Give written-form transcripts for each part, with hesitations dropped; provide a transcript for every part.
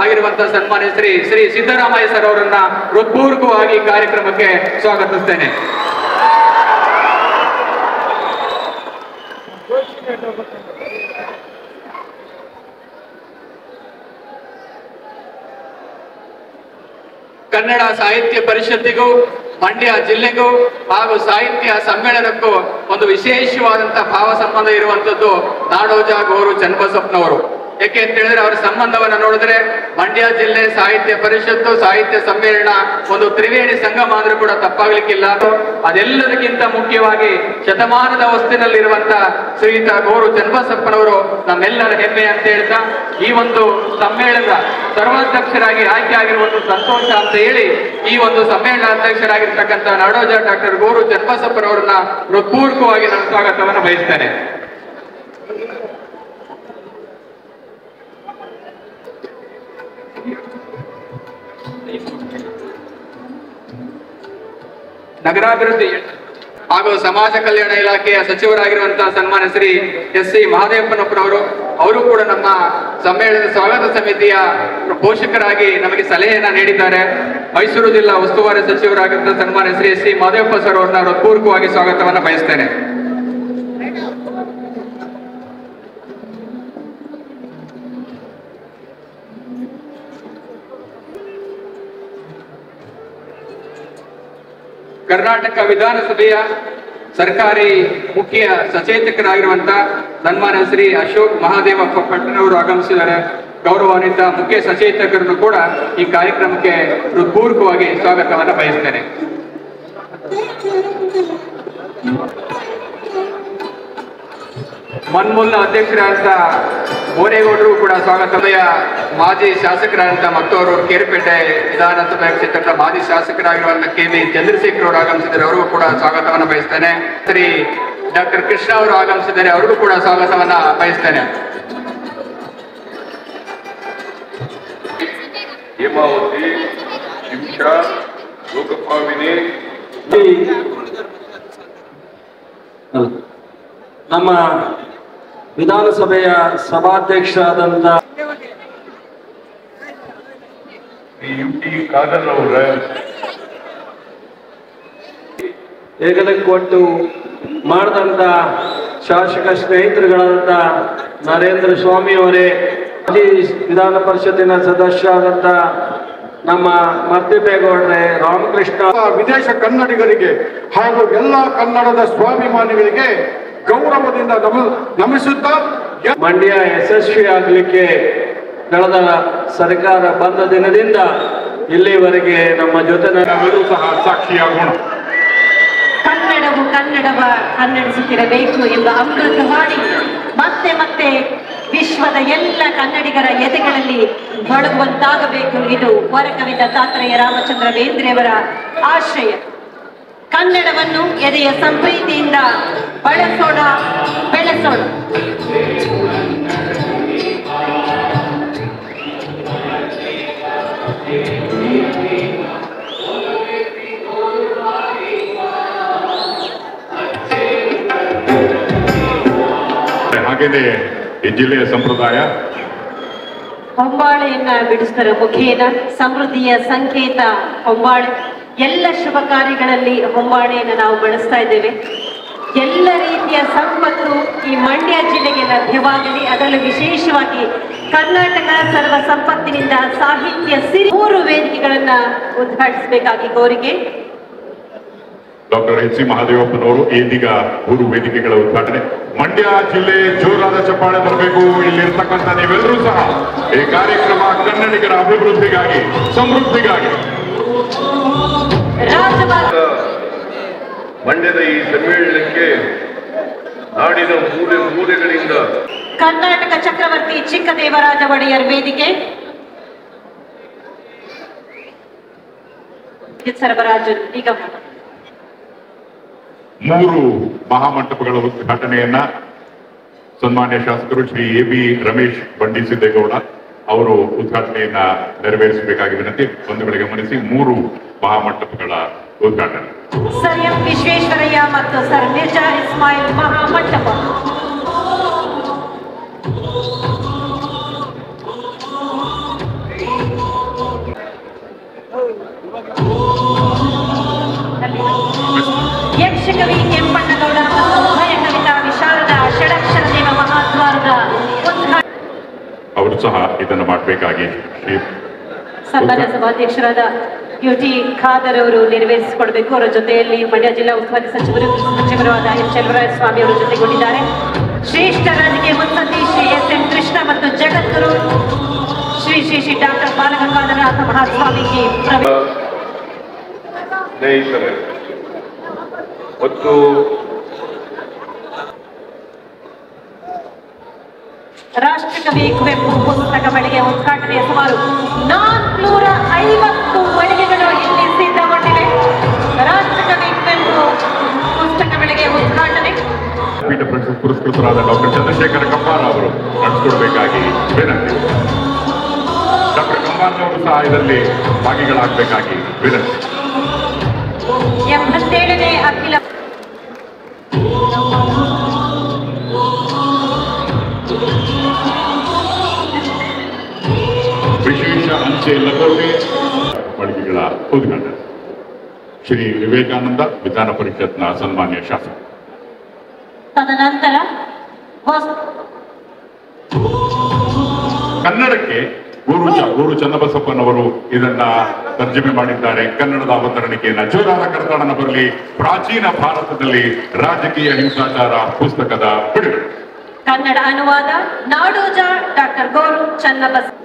ಆಗಿರುವಂತಹ ಸನ್ಮಾನ್ಯ ಶ್ರೀ ಸಿದ್ದರಾಮಯ್ಯ ಸರ್ ಅವರನ್ನ ಹೃತ್ಪೂರ್ವಕವಾಗಿ ಕಾರ್ಯಕ್ರಮಕ್ಕೆ ಸ್ವಾಗತಿಸ್ತೇನೆ. ಕನ್ನಡ ಸಾಹಿತ್ಯ ಪರಿಷತ್ತಿಗೂ ಮಂಡ್ಯ ಜಿಲ್ಲೆಗೂ ಹಾಗೂ ಸಾಹಿತ್ಯ ಸಮ್ಮೇಳನಕ್ಕೂ ಒಂದು ವಿಶೇಷವಾದಂತಹ ಭಾವ ಸಂಬಂಧ ಇರುವಂತದ್ದು ನಾಡೋಜ ಗೌರು ಚನ್ನಬಸಪ್ಪನವರು. ಯಾಕೆ ಅಂತ ಹೇಳಿದ್ರೆ ಅವರ ಸಂಬಂಧವನ್ನ ನೋಡಿದ್ರೆ ಮಂಡ್ಯ ಜಿಲ್ಲೆ ಸಾಹಿತ್ಯ ಪರಿಷತ್ತು ಸಾಹಿತ್ಯ ಸಮ್ಮೇಳನ ಒಂದು ತ್ರಿವೇಣಿ ಸಂಗಮ ಅಂದ್ರೂ ಕೂಡ ತಪ್ಪಾಗ್ಲಿಕ್ಕಿಲ್ಲ. ಅದೆಲ್ಲದಕ್ಕಿಂತ ಮುಖ್ಯವಾಗಿ ಶತಮಾನದ ಹೊಸ್ತಿನಲ್ಲಿರುವಂತ ಶ್ರೀಯುತ ಗೌರು ಚನ್ನಬಸಪ್ಪನವರು ನಮ್ಮೆಲ್ಲರ ಹೆಮ್ಮೆ ಅಂತ ಹೇಳ್ತಾ ಈ ಒಂದು ಸಮ್ಮೇಳನದ ಸರ್ವಾಧ್ಯಕ್ಷರಾಗಿ ಆಯ್ಕೆ ಆಗಿರುವುದು ಸಂತೋಷ ಅಂತ ಹೇಳಿ ಈ ಒಂದು ಸಮ್ಮೇಳನ ಅಧ್ಯಕ್ಷರಾಗಿರ್ತಕ್ಕಂಥ ನಾಡೋಜ ಡಾಕ್ಟರ್ ಗೌರು ಚನ್ನಬಸಪ್ಪನವರನ್ನ ಹೃತ್ಪೂರ್ವಕವಾಗಿ ನಾನು ಸ್ವಾಗತವನ್ನು ಬಯಸ್ತೇನೆ. ನಗರಾಭಿವೃದ್ಧಿ ಹಾಗೂ ಸಮಾಜ ಕಲ್ಯಾಣ ಇಲಾಖೆಯ ಸಚಿವರಾಗಿರುವಂತಹ ಸನ್ಮಾನ್ಯ ಶ್ರೀ ಎಸ್ ಸಿ ಮಹದೇವಪ್ಪನವರವರು ಅವರು ಕೂಡ ನಮ್ಮ ಸಮ್ಮೇಳನದ ಸ್ವಾಗತ ಸಮಿತಿಯ ಪೋಷಕರಾಗಿ ನಮಗೆ ಸಲಹೆಯನ್ನ ನೀಡಿದ್ದಾರೆ. ಮೈಸೂರು ಜಿಲ್ಲಾ ಉಸ್ತುವಾರಿ ಸಚಿವರಾಗಿರುವಂತಹ ಸನ್ಮಾನ್ಯ Shri S C Mahadevappa sir ಅವರನ್ನ ಹೃತ್ಪೂರ್ವಕವಾಗಿ ಸ್ವಾಗತವನ್ನು ಬಯಸ್ತೇನೆ. ಕರ್ನಾಟಕ ವಿಧಾನಸಭೆಯ ಸರ್ಕಾರಿ ಮುಖ್ಯ ಸಚೇತಕರಾಗಿರುವಂತಹ ಸನ್ಮಾನ್ಯ ಶ್ರೀ ಅಶೋಕ್ ಮಹಾದೇವಪ್ಪ ಪಟ್ಟಣವರು ಆಗಮಿಸಿದ್ದಾರೆ. ಗೌರವಾನ್ವಿತ ಮುಖ್ಯ ಸಚೇತಕರನ್ನು ಕೂಡ ಈ ಕಾರ್ಯಕ್ರಮಕ್ಕೆ ಹೃತ್ಪೂರ್ವಕವಾಗಿ ಸ್ವಾಗತವನ್ನು ಬಯಸ್ತೇನೆ. ಮನ್ಮೂಲ ಅಧ್ಯಕ್ಷರಾದಂತ ಬೋರೇಗೌಡರು ಕೂಡ ಸ್ವಾಗತಮಯ ಮಾಜಿ ಶಾಸಕರಾದಂತಹ ಮತ್ತವರು ಕೇರಪೇಟೆ ವಿಧಾನಸಭಾ ಕ್ಷೇತ್ರದ ಮಾಜಿ ಶಾಸಕರಾಗಿರುವಂತಹ ಕೆ.ವಿ. ಚಂದ್ರಶೇಖರ್ ಅವರು ಆಗಮಿಸಿದ್ದಾರೆ. ಅವರಿಗೂ ಕೂಡ ಸ್ವಾಗತವನ್ನು ಬಯಸ್ತೇನೆ. ಶ್ರೀ ಡಾಕ್ಟರ್ ಕೃಷ್ಣ ಅವರು ಆಗಮಿಸಿದ್ದಾರೆ. ಅವರಿಗೂ ಕೂಡ ಸ್ವಾಗತವನ್ನ ಬಯಸ್ತೇನೆ. ಹೇಮಾವತಿ, ಶಿಂಷಾ, ಲೋಕಪಾವಿನಿ, ನಮ್ಮ ವಿಧಾನಸಭೆಯ ಸಭಾಧ್ಯಕ್ಷರಾದಂತ ಯುಟಿ ಖಾದರ್ ಅವರ ಹೆಗಲಕ್ಕೆ ಕೊಟ್ಟು ಮಾಡಿದಂತ ಶಾಸಕ ಸ್ನೇಹಿತರುಗಳಾದಂತ ನರೇಂದ್ರ ಸ್ವಾಮಿ ಅವರೇ, ವಿಧಾನ ಪರಿಷತ್ತಿನ ಸದಸ್ಯರಾದಂತ ನಮ್ಮ ಮರ್ತಿಬೇಗೌಡ್ರೆ, ರಾಮಕೃಷ್ಣ, ವಿದೇಶ ಕನ್ನಡಿಗರಿಗೆ ಹಾಗೂ ಎಲ್ಲ ಕನ್ನಡದ ಸ್ವಾಭಿಮಾನಿಗಳಿಗೆ ಗೌರವದಿಂದ ನಮಿಸುತ್ತಾ ಮಂಡ್ಯ ಯಶಸ್ವಿ ಆಗಲಿಕ್ಕೆ ಕಳೆದ ಸರ್ಕಾರ ಬಂದ ದಿನದಿಂದ ಇಲ್ಲಿವರೆಗೆ ನಮ್ಮ ಜೊತೆ ನಾವೆಲ್ಲರೂ ಸಹ ಸಾಕ್ಷಿಯಾಗೋಣ. ಕನ್ನಡವು ಕನ್ನಡಿಸುತ್ತಿರಬೇಕು ಎಂಬ ಅಮೃತ ಹಾಡಿ ಮತ್ತೆ ಮತ್ತೆ ವಿಶ್ವದ ಎಲ್ಲ ಕನ್ನಡಿಗರ ಎದೆಗಳಲ್ಲಿ ಮೊಳಗುವಂತಾಗಬೇಕು. ಇದು ವರಕವಿದ ತಾತ್ರೇಯ ರಾಮಚಂದ್ರ ಬೇಂದ್ರೆಯವರ ಆಶಯ. ಕನ್ನಡವನ್ನು ಎದೆಯ ಸಂಪ್ರೀತಿಯಿಂದ ಬಳಸೋಣ, ಬೆಳೆಸೋಣ. ಹಾಗೇನೆ ಈ ಜಿಲ್ಲೆಯ ಸಂಪ್ರದಾಯ ಹೊಂಬಾಳೆಯನ್ನ ಬಿಡಿಸುವುದರ ಮುಖೇನ ಸಮೃದ್ಧಿಯ ಸಂಕೇತ ಹೊಂಬಾಳೆ. ಎಲ್ಲ ಶುಭ ಕಾರ್ಯಗಳಲ್ಲಿ ಹೊಂಬಾಳೆಯನ್ನು ನಾವು ಬಳಸ್ತಾ ಇದ್ದೇವೆ. ಎಲ್ಲ ರೀತಿಯ ಸಂಪತ್ತು ಈ ಮಂಡ್ಯ ಜಿಲ್ಲೆಗೆ ಲಭ್ಯವಾಗಲಿ, ಅದರಲ್ಲೂ ವಿಶೇಷವಾಗಿ ಕರ್ನಾಟಕ ಸರ್ವ ಸಂಪತ್ತಿನಿಂದ ಸಾಹಿತ್ಯ ಸಿರಿ 3 ವೇದಿಕೆಗಳನ್ನ ಉದ್ಘಾಟಿಸಬೇಕಾಗಿ ಕೋರಿಕೆ. ಡಾಕ್ಟರ್ ಎಚ್ ಸಿ ಮಹಾದೇವಪ್ಪನವರು ಇದೀಗ 3 ವೇದಿಕೆಗಳ ಉದ್ಘಾಟನೆ. ಮಂಡ್ಯ ಜಿಲ್ಲೆ ಜೋರಾದ ಚಪ್ಪಾಳೆ ಬರಬೇಕು. ಇಲ್ಲಿರ್ತಕ್ಕಂಥ ನೀವೆಲ್ಲರೂ ಸಹ ಈ ಕಾರ್ಯಕ್ರಮ ಕನ್ನಡಿಗರ ಅಭಿವೃದ್ಧಿಗಾಗಿ, ಸಮೃದ್ಧಿಗಾಗಿ. ಮಂಡ್ಯದ ಈ ಸಮ್ಮೇಳನಕ್ಕೆ ನಾಡಿನ ಮೂಲೆಗಳಿಂದ ಕರ್ನಾಟಕ ಚಕ್ರವರ್ತಿ ಚಿಕ್ಕದೇವರಾಜ ಒಡೆಯರ್ ವೇದಿಕೆ, ಸರಬರಾಜು ನಿಗಮ 3 ಮಹಾಮಂಟಪಗಳ ಉದ್ಘಾಟನೆಯನ್ನ ಸನ್ಮಾನ್ಯ ಶಾಸಕರು ಶ್ರೀ ಎ ಬಿ ರಮೇಶ್ ಬಂಡಿಸಿದ್ದೇಗೌಡ ಅವರು ಉದ್ಘಾಟನೆಯನ್ನ ನೆರವೇರಿಸಬೇಕಾಗಿ ವಿನಂತಿ. ಬಂಧುಗಳಿಗೆ ಗಮನಿಸಿ, 3 ಮಹಾಮಂಟಪಗಳ ಉದ್ಘಾಟನೆ. ಸರ್ ಎಂ ವಿಶ್ವೇಶ್ವರಯ್ಯ ಮತ್ತು ಸರ್ ಮಿರ್ಜಾ ಇಸ್ಮಾಯಿಲ್ ಮಹಾಮಂಟಪ. ಯಕ್ಷಕವಿ ಕೆಂಪಣ್ಣಗೌಡ ಮತ್ತು ಉಭಯ ಕವಿತಾ ವಿಶಾರದ ಷಡಕ್ಷರ ದೇವ ಮಹಾದ್ವಾರದ ಉದ್ಘಾಟನೆ. ಅವರು ಸಹ ಇದನ್ನು ಮಾಡಬೇಕಾಗಿ ಸನ್ಮಾನ್ಯ ಸಭಾಧ್ಯಕ್ಷರಾದ ಯುಟಿ ಖಾದರ್ ಅವರು ನೆರವೇರಿಸಿಕೊಡಬೇಕು. ಅವರ ಜೊತೆಯಲ್ಲಿ ಮಂಡ್ಯ ಜಿಲ್ಲಾ ಉಸ್ತುವಾರಿ ಸಚಿವರು ಆದ ಎಚ್ ಚಲುವರಾಯಸ್ವಾಮಿ ಅವರು ಜೊತೆಗೊಂಡಿದ್ದಾರೆ. ಶ್ರೇಷ್ಠ ರಾಜಕೀಯ ಮುತ್ಸದ್ದಿ ಶ್ರೀ ಎಸ್ ಎಂ ಕೃಷ್ಣ ಮತ್ತು ಜಗದ್ಗುರು ಶ್ರೀ ಶ್ರೀ ಶ್ರೀ ಡಾಕ್ಟರ್ ಬಾಲಗಂಗಾಧರನಾಥ ಮಹಾಸ್ವಾಮೀಜಿ. ಸ್ನೇಹಿತರೆ ಮತ್ತು ರಾಷ್ಟ್ರಕವಿ ಕುವೆಂಪು ಪುಸ್ತಕ ಮಳಿಗೆ ಉದ್ಘಾಟನೆಯ ಸುಮಾರು 450 ಮಳಿಗೆಗಳು ಇಲ್ಲಿ ಸಿದ್ಧಗೊಂಡಿವೆ. ರಾಷ್ಟ್ರಕವಿ ಕುವೆಂಪು ಪುಸ್ತಕ ಮಳಿಗೆ ಉದ್ಘಾಟನೆ. ಪೀಠ ಪ್ರಶಸ್ತಿ ಪುರಸ್ಕೃತರಾದ ಡಾಕ್ಟರ್ ಚಂದ್ರಶೇಖರ ಕಂಬಾರ ಅವರು ನಡೆಸಿಕೊಡಬೇಕಾಗಿ ವಿನಂತಿ. ಡಾಕ್ಟರ್ ಕಂಬಾರವರು ಸಹ ಇದರಲ್ಲಿ ಭಾಗಿಗಳಾಗಬೇಕಾಗಿ ವಿನಂತಿ. 87ನೇ ಅಖಿಲ ವಿಶೇಷ ಅಂಚೆ ಲಕೋಟೆ ಮಳಿಗೆಗಳ ಉದ್ಘಾಟನೆ. ಶ್ರೀ ವಿವೇಕಾನಂದ ವಿಧಾನ ಪರಿಷತ್ನ ಸನ್ಮಾನ್ಯ ಶಾಸಕ. ತದನಂತರ ಕನ್ನಡಕ್ಕೆ ಗೋರು ಚನ್ನಬಸಪ್ಪನವರು ಇದನ್ನ ತರ್ಜಮೆ ಮಾಡಿದ್ದಾರೆ. ಕನ್ನಡದ ಅವತರಣಿಕೆಯನ್ನ ಜೋರಾದ ಕರತಾಡನ ಬರಲಿ. ಪ್ರಾಚೀನ ಭಾರತದಲ್ಲಿ ರಾಜಕೀಯ ಹಿಂಸಾಚಾರ ಪುಸ್ತಕದ ಬಿಡುಗಡೆ. ಕನ್ನಡ ಅನುವಾದ ನಾಡೋಜ ಡಾಕ್ಟರ್ ಗೋರು ಚನ್ನಬಸಪ್ಪ.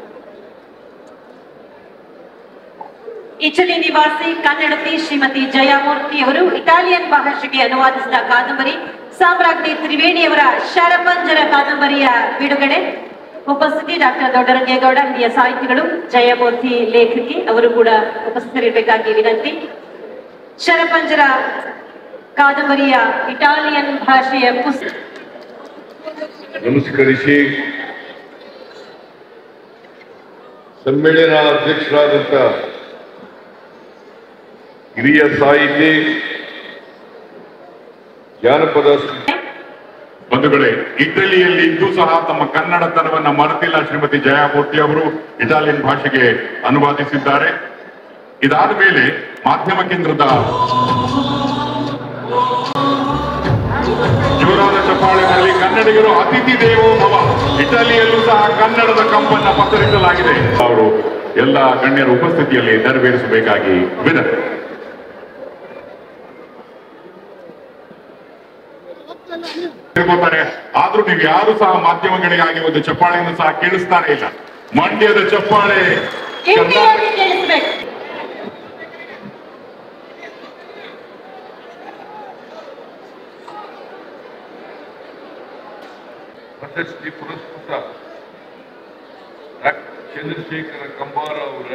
ಇಟಲಿ ನಿವಾಸಿ ಕನ್ನಡತಿ ಶ್ರೀಮತಿ ಜಯಮೂರ್ತಿ ಅವರು ಇಟಾಲಿಯನ್ ಭಾಷೆಗೆ ಅನುವಾದಿಸಿದ ಕಾದಂಬರಿ ಸಾಮ್ರಾಜ್ಞಿ ತ್ರಿವೇಣಿಯವರ ಶರಪಂಜರ ಕಾದಂಬರಿಯ ಬಿಡುಗಡೆ. ಉಪಸ್ಥಿತಿ ಡಾಕ್ಟರ್ ದೊಡ್ಡರಂಗೇಗೌಡ, ಹಿರಿಯ ಸಾಹಿತಿಗಳು. ಜಯಮೂರ್ತಿ ಲೇಖಕಿ, ಅವರು ಕೂಡ ಉಪಸ್ಥಿತರಿರಬೇಕಾಗಿ ವಿನಂತಿ. ಶರಪಂಜರ ಕಾದಂಬರಿಯ ಇಟಾಲಿಯನ್ ಭಾಷೆಯ ಪುಸ್ತಕ. ನಮಸ್ಕರಿಸಿ ಸಮ್ಮೇಳನ ಅಧ್ಯಕ್ಷರಾದಂಥ ಹಿರಿಯ ಸಾಹಿತಿ ಜಾನಪದ ಬಂಧುಗಳೇ, ಇಟಲಿಯಲ್ಲಿ ಇದ್ದು ಸಹ ತಮ್ಮ ಕನ್ನಡತನವನ್ನ ಮರೆತಿಲ್ಲ ಶ್ರೀಮತಿ ಜಯಮೂರ್ತಿ ಅವರು. ಇಟಾಲಿಯನ್ ಭಾಷೆಗೆ ಅನುವಾದಿಸಿದ್ದಾರೆ. ಇದಾದ ಮೇಲೆ ಮಾಧ್ಯಮ ಕೇಂದ್ರದ ಜೋರಾದ ಚಪ್ಪಾಳೆಗಳಲ್ಲಿ ಕನ್ನಡಿಗರು ಅತಿಥಿ ದೇವೋ ಭವ. ಇಟಲಿಯಲ್ಲೂ ಸಹ ಕನ್ನಡದ ಕಂಪನ್ನ ಪಸರಿಸಲಾಗಿದೆ. ಅವರು ಎಲ್ಲ ಗಣ್ಯರ ಉಪಸ್ಥಿತಿಯಲ್ಲಿ ನೆರವೇರಿಸಬೇಕಾಗಿ ವಿನಂತಿ. ಆದ್ರೂ ನೀವು ಯಾರು ಸಹ ಮಾಧ್ಯಮಗಳಿಗಾಗಿ ಒಂದು ಚಪ್ಪಾಳೆಯನ್ನು ಸಹ ಕೇಳಿಸ್ತಾನೆ ಇಲ್ಲ. ಮಂಡ್ಯದ ಚಪ್ಪಾಳೆ ಪ್ರಶಸ್ತಿ ಪುರಸ್ಕೃತ ಡಾಕ್ಟರ್ ಚಂದ್ರಶೇಖರ ಕಂಬಾರ ಅವರ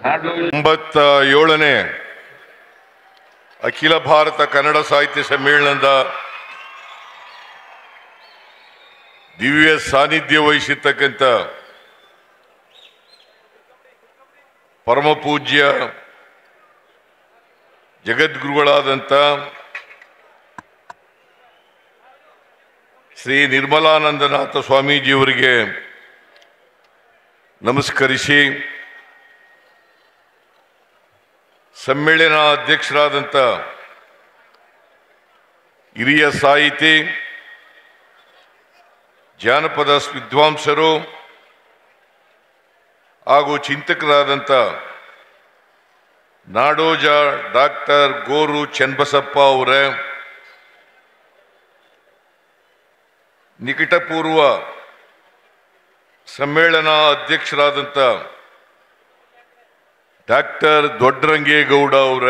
97ನೇ ಅಖಿಲ ಭಾರತ ಕನ್ನಡ ಸಾಹಿತ್ಯ ಸಮ್ಮೇಳನದ ದಿವ್ಯ ಸಾನ್ನಿಧ್ಯ ವಹಿಸಿರ್ತಕ್ಕಂಥ ಪರಮ ಪೂಜ್ಯ ಜಗದ್ಗುರುಗಳಾದಂಥ ಶ್ರೀ ನಿರ್ಮಲಾನಂದನಾಥ ಸ್ವಾಮೀಜಿಯವರಿಗೆ ನಮಸ್ಕರಿಸಿ, ಸಮ್ಮೇಳನ ಅಧ್ಯಕ್ಷರಾದಂಥ ಹಿರಿಯ ಸಾಹಿತಿ, ಜಾನಪದ ವಿದ್ವಾಂಸರು ಹಾಗೂ ಚಿಂತಕರಾದಂಥ ನಾಡೋಜ ಡಾಕ್ಟರ್ ಗೋರು ಚನ್ನಬಸಪ್ಪ ಅವರ ನಿಕಟಪೂರ್ವ ಸಮ್ಮೇಳನ ಅಧ್ಯಕ್ಷರಾದಂಥ ಡಾಕ್ಟರ್ ದೊಡ್ಡರಂಗೇಗೌಡ ಅವರ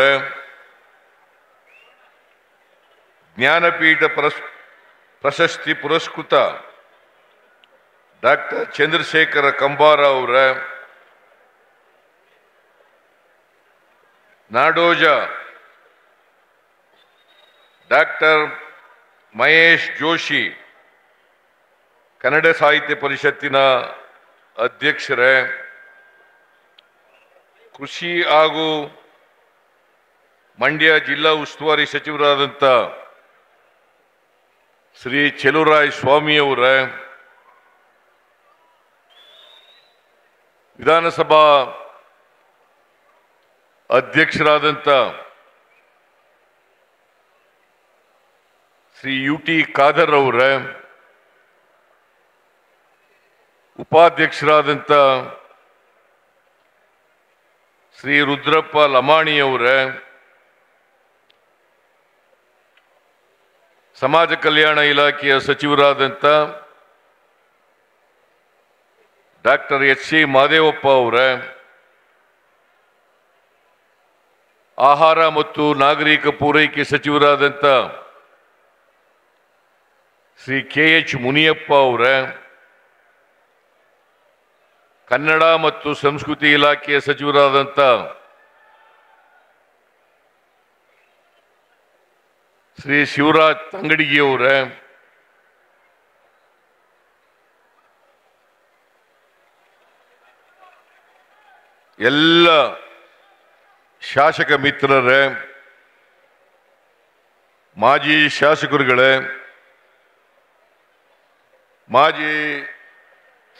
ಜ್ಞಾನಪೀಠ ಪ್ರಶಸ್ತಿ ಪುರಸ್ಕೃತ ಡಾಕ್ಟರ್ ಚಂದ್ರಶೇಖರ ಕಂಬಾರ ಅವರ ನಾಡೋಜ ಡಾಕ್ಟರ್ ಮಹೇಶ್ ಜೋಶಿ ಕನ್ನಡ ಸಾಹಿತ್ಯ ಪರಿಷತ್ತಿನ ಅಧ್ಯಕ್ಷರೇ, ಕೃಷಿ ಹಾಗೂ ಮಂಡ್ಯ ಜಿಲ್ಲಾ ಉಸ್ತುವಾರಿ ಸಚಿವರಾದಂಥ ಶ್ರೀ ಚೆಲುವರಾಯ ಸ್ವಾಮಿಯವರೇ, ವಿಧಾನಸಭಾ ಅಧ್ಯಕ್ಷರಾದಂಥ ಶ್ರೀ ಯುಟಿ ಖಾದರ್ ಅವರೇ, ಉಪಾಧ್ಯಕ್ಷರಾದಂಥ ಶ್ರೀ ರುದ್ರಪ್ಪ ಲಮಾಣಿಯವರೇ, ಸಮಾಜ ಕಲ್ಯಾಣ ಇಲಾಖೆಯ ಸಚಿವರಾದಂಥ ಡಾಕ್ಟರ್ ಎಚ್.ಸಿ. ಮಹದೇವಪ್ಪ ಅವರೇ, ಆಹಾರ ಮತ್ತು ನಾಗರಿಕ ಪೂರೈಕೆ ಸಚಿವರಾದಂಥ ಶ್ರೀ ಕೆ.ಎಚ್. ಮುನಿಯಪ್ಪ ಅವರೇ, ಕನ್ನಡ ಮತ್ತು ಸಂಸ್ಕೃತಿ ಇಲಾಖೆಯ ಸಚಿವರಾದಂಥ ಶ್ರೀ ಶಿವರಾಜ್ ತಂಗಡಿಗಿಯವರೇ, ಎಲ್ಲ ಶಾಸಕ ಮಿತ್ರರೇ, ಮಾಜಿ ಶಾಸಕರುಗಳೇ, ಮಾಜಿ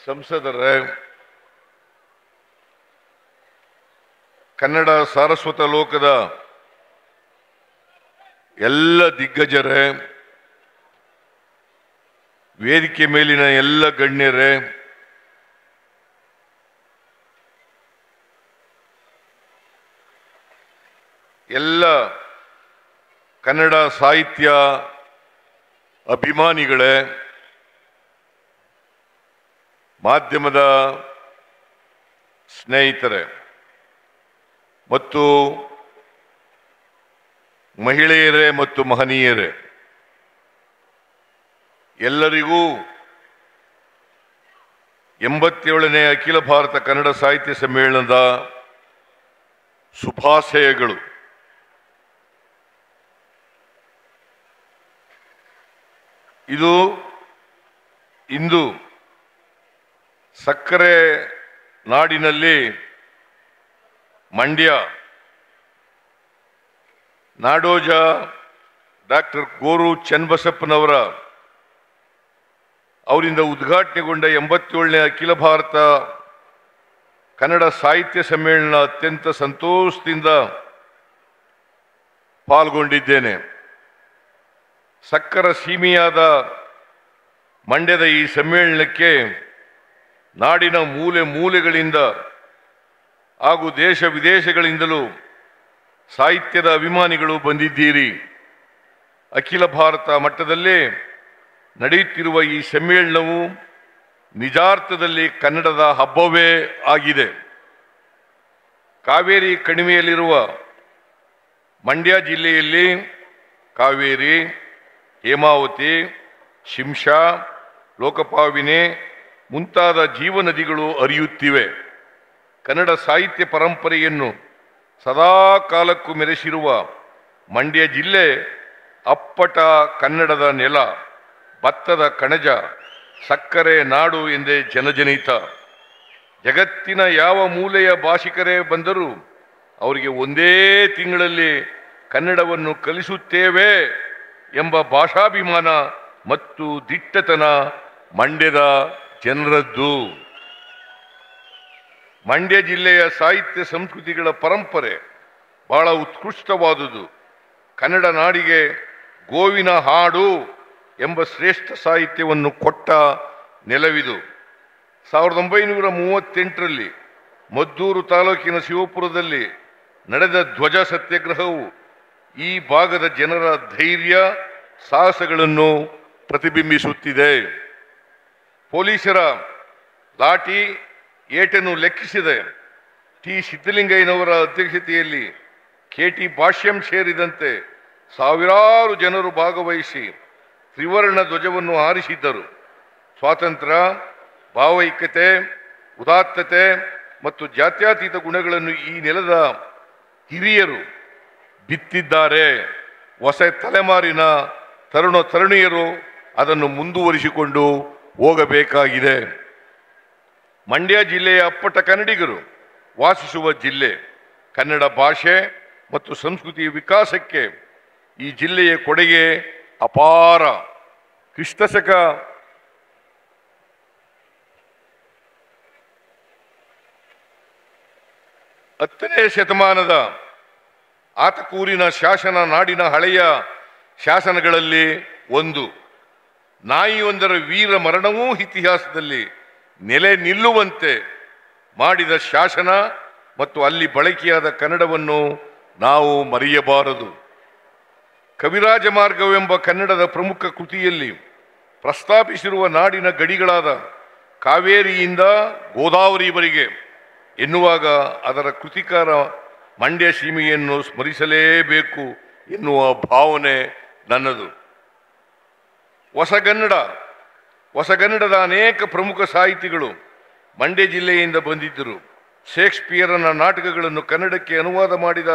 ಸಂಸದರೇ, ಕನ್ನಡ ಸಾರಸ್ವತ ಲೋಕದ ಎಲ್ಲ ದಿಗ್ಗಜರೇ, ವೇದಿಕೆ ಮೇಲಿನ ಎಲ್ಲ ಗಣ್ಯರೇ, ಎಲ್ಲ ಕನ್ನಡ ಸಾಹಿತ್ಯ ಅಭಿಮಾನಿಗಳೇ, ಮಾಧ್ಯಮದ ಸ್ನೇಹಿತರೆ ಮತ್ತು ಮಹಿಳೆಯರೇ ಮತ್ತು ಮಹನೀಯರೇ, ಎಲ್ಲರಿಗೂ 87ನೇ ಅಖಿಲ ಭಾರತ ಕನ್ನಡ ಸಾಹಿತ್ಯ ಸಮ್ಮೇಳನದ ಶುಭಾಶಯಗಳು. ಇದು ಇಂದು ಸಕ್ಕರೆ ನಾಡಿನಲ್ಲಿ ಮಂಡ್ಯ ನಾಡೋಜ ಡಾಕ್ಟರ್ ಗೋರು ಚನ್ನಬಸಪ್ಪನವರ ಅವರಿಂದ ಉದ್ಘಾಟನೆಗೊಂಡ 87ನೇ ಅಖಿಲ ಭಾರತ ಕನ್ನಡ ಸಾಹಿತ್ಯ ಸಮ್ಮೇಳನ ಅತ್ಯಂತ ಸಂತೋಷದಿಂದ ಪಾಲ್ಗೊಂಡಿದ್ದೇನೆ. ಸಕ್ಕರ ಸೀಮೆಯಾದ ಮಂಡ್ಯದ ಈ ಸಮ್ಮೇಳನಕ್ಕೆ ನಾಡಿನ ಮೂಲೆ ಮೂಲೆಗಳಿಂದ ಹಾಗೂ ದೇಶ ವಿದೇಶಗಳಿಂದಲೂ ಸಾಹಿತ್ಯದ ಅಭಿಮಾನಿಗಳು ಬಂದಿದ್ದೀರಿ. ಅಖಿಲ ಭಾರತ ಮಟ್ಟದಲ್ಲಿ ನಡೆಯುತ್ತಿರುವ ಈ ಸಮ್ಮೇಳನವು ನಿಜಾರ್ಥದಲ್ಲಿ ಕನ್ನಡದ ಹಬ್ಬವೇ ಆಗಿದೆ. ಕಾವೇರಿ ಕಣಿವೆಯಲ್ಲಿರುವ ಮಂಡ್ಯ ಜಿಲ್ಲೆಯಲ್ಲಿ ಕಾವೇರಿ, ಹೇಮಾವತಿ, ಶಿಂಷಾ, ಲೋಕಪಾವಿನಿ ಮುಂತಾದ ಜೀವನದಿಗಳು ಹರಿಯುತ್ತಿವೆ. ಕನ್ನಡ ಸಾಹಿತ್ಯ ಪರಂಪರೆಯನ್ನು ಸದಾ ಕಾಲಕ್ಕೂ ಮೆರೆಸಿರುವ ಮಂಡ್ಯ ಜಿಲ್ಲೆ ಅಪ್ಪಟ ಕನ್ನಡದ ನೆಲ, ಭತ್ತದ ಕಣಜ, ಸಕ್ಕರೆ ನಾಡು ಎಂದೇ ಜನಜನಿತ. ಜಗತ್ತಿನ ಯಾವ ಮೂಲೆಯ ಭಾಷಿಕರೇ ಬಂದರೂ ಅವರಿಗೆ ಒಂದೇ ತಿಂಗಳಲ್ಲಿ ಕನ್ನಡವನ್ನು ಕಲಿಸುತ್ತೇವೆ ಎಂಬ ಭಾಷಾಭಿಮಾನ ಮತ್ತು ದಿಟ್ಟತನ ಮಂಡ್ಯದ ಜನರದ್ದು. ಮಂಡ್ಯ ಜಿಲ್ಲೆಯ ಸಾಹಿತ್ಯ ಸಂಸ್ಕೃತಿಗಳ ಪರಂಪರೆ ಬಹಳ ಉತ್ಕೃಷ್ಟವಾದುದು. ಕನ್ನಡ ನಾಡಿಗೆ ಗೋವಿನ ಹಾಡು ಎಂಬ ಶ್ರೇಷ್ಠ ಸಾಹಿತ್ಯವನ್ನು ಕೊಟ್ಟ ನೆಲವಿದು. 1938ರಲ್ಲಿ ಮದ್ದೂರು ತಾಲೂಕಿನ ಶಿವಪುರದಲ್ಲಿ ನಡೆದ ಧ್ವಜ ಸತ್ಯಾಗ್ರಹವು ಈ ಭಾಗದ ಜನರ ಧೈರ್ಯ ಸಾಹಸಗಳನ್ನು ಪ್ರತಿಬಿಂಬಿಸುತ್ತಿದೆ. ಪೊಲೀಸರ ಲಾಠಿ ಏಟನ್ನು ಲೆಕ್ಕಿಸಿದೆ ಟಿ ಸಿದ್ದಲಿಂಗಯ್ಯನವರ ಅಧ್ಯಕ್ಷತೆಯಲ್ಲಿ ಕೆ.ಟಿ. ಭಾಷ್ಯಂ ಸೇರಿದಂತೆ ಸಾವಿರಾರು ಜನರು ಭಾಗವಹಿಸಿ ತ್ರಿವರ್ಣ ಧ್ವಜವನ್ನು ಹಾರಿಸಿದ್ದರು. ಸ್ವಾತಂತ್ರ್ಯ, ಭಾವೈಕ್ಯತೆ, ಉದಾತ್ತತೆ ಮತ್ತು ಜಾತ್ಯತೀತ ಗುಣಗಳನ್ನು ಈ ನೆಲದ ಹಿರಿಯರು ಬಿತ್ತಿದ್ದಾರೆ. ಹೊಸ ತಲೆಮಾರಿನ ತರುಣ ತರುಣಿಯರು ಅದನ್ನು ಮುಂದುವರಿಸಿಕೊಂಡು ಹೋಗಬೇಕಾಗಿದೆ. ಮಂಡ್ಯ ಜಿಲ್ಲೆಯ ಅಪ್ಪಟ ಕನ್ನಡಿಗರು ವಾಸಿಸುವ ಜಿಲ್ಲೆ. ಕನ್ನಡ ಭಾಷೆ ಮತ್ತು ಸಂಸ್ಕೃತಿಯ ವಿಕಾಸಕ್ಕೆ ಈ ಜಿಲ್ಲೆಯ ಕೊಡುಗೆ ಅಪಾರ. ಕ್ರಿಸ್ತಶಕ 10ನೇ ಶತಮಾನದ ಆತಕೂರಿನ ಶಾಸನ ನಾಡಿನ ಹಳೆಯ ಶಾಸನಗಳಲ್ಲಿ ಒಂದು. ನಾಯಿಯೊಂದರ ವೀರ ಮರಣವೂ ಇತಿಹಾಸದಲ್ಲಿ ನೆಲೆ ನಿಲ್ಲುವಂತೆ ಮಾಡಿದ ಶಾಸನ ಮತ್ತು ಅಲ್ಲಿ ಬಳಕೆಯಾದ ಕನ್ನಡವನ್ನು ನಾವು ಮರೆಯಬಾರದು. ಕವಿರಾಜ ಮಾರ್ಗವೆಂಬ ಕನ್ನಡದ ಪ್ರಮುಖ ಕೃತಿಯಲ್ಲಿ ಪ್ರಸ್ತಾಪಿಸಿರುವ ನಾಡಿನ ಗಡಿಗಳಾದ ಕಾವೇರಿಯಿಂದ ಗೋದಾವರಿವರೆಗೆ ಎನ್ನುವಾಗ ಅದರ ಕೃತಿಕಾರ ಮಂಡ್ಯ ಸೀಮೆಯನ್ನು ಸ್ಮರಿಸಲೇಬೇಕು ಎನ್ನುವ ಭಾವನೆ ನನ್ನದು. ಹೊಸಗನ್ನಡದ ಅನೇಕ ಪ್ರಮುಖ ಸಾಹಿತಿಗಳು ಮಂಡ್ಯ ಜಿಲ್ಲೆಯಿಂದ ಬಂದಿದ್ದರು. ಶೇಕ್ಸ್ಪಿಯರನ ನಾಟಕಗಳನ್ನು ಕನ್ನಡಕ್ಕೆ ಅನುವಾದ ಮಾಡಿದ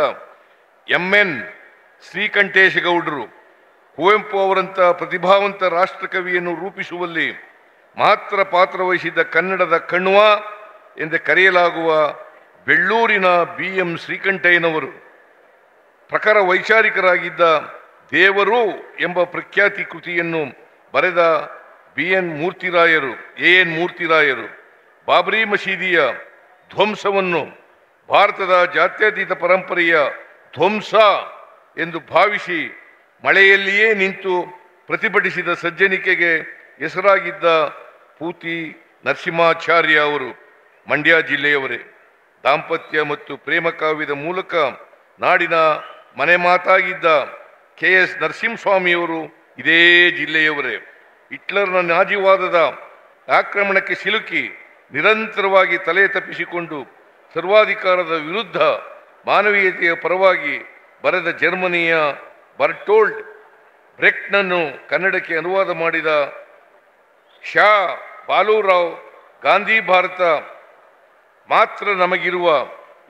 MN ಶ್ರೀಕಂಠೇಶಗೌಡರು ಕುವೆಂಪು ಅವರಂಥ ಪ್ರತಿಭಾವಂತ ರಾಷ್ಟ್ರಕವಿಯನ್ನು ರೂಪಿಸುವಲ್ಲಿ ಮಾತ್ರ ಪಾತ್ರವಹಿಸಿದ್ದ ಕನ್ನಡದ ಕಣ್ವ ಎಂದು ಕರೆಯಲಾಗುವ ಬೆಳ್ಳೂರಿನ BM ಶ್ರೀಕಂಠಯ್ಯನವರು, ಪ್ರಖರ ವೈಚಾರಿಕರಾಗಿದ್ದ ದೇವರು ಎಂಬ ಪ್ರಖ್ಯಾತಿ ಕೃತಿಯನ್ನು ಬರೆದ AN ಮೂರ್ತಿರಾಯರು ಬಾಬರಿ ಮಸೀದಿಯ ಧ್ವಂಸವನ್ನು ಭಾರತದ ಜಾತ್ಯತೀತ ಪರಂಪರೆಯ ಧ್ವಂಸ ಎಂದು ಭಾವಿಸಿ ಮಳೆಯಲ್ಲಿಯೇ ನಿಂತು ಪ್ರತಿಭಟಿಸಿದ ಸಜ್ಜನಿಕೆಗೆ ಹೆಸರಾಗಿದ್ದ ಪೂತಿ ನರಸಿಂಹಾಚಾರ್ಯ ಅವರು ಮಂಡ್ಯ ಜಿಲ್ಲೆಯವರೇ. ದಾಂಪತ್ಯ ಮತ್ತು ಪ್ರೇಮ ಕಾವ್ಯದ ಮೂಲಕ ನಾಡಿನ ಮನೆ ಮಾತಾಗಿದ್ದ KS ನರಸಿಂಹಸ್ವಾಮಿಯವರು ಇದೇ ಜಿಲ್ಲೆಯವರೇ. ಹಿಟ್ಲರ್ನ ನಾಜಿವಾದದ ಆಕ್ರಮಣಕ್ಕೆ ಸಿಲುಕಿ ನಿರಂತರವಾಗಿ ತಲೆ ತಪ್ಪಿಸಿಕೊಂಡು ಸರ್ವಾಧಿಕಾರದ ವಿರುದ್ಧ ಮಾನವೀಯತೆಯ ಪರವಾಗಿ ಬರೆದ ಜರ್ಮನಿಯ ಬರ್ಟೋಲ್ಡ್ ಬ್ರೆಕ್ಟ್ನನ್ನು ಕನ್ನಡಕ್ಕೆ ಅನುವಾದ ಮಾಡಿದ ಶಾ ಬಾಲುರಾವ್ ಗಾಂಧಿ ಭಾರತ ಮಾತ್ರ ನಮಗಿರುವ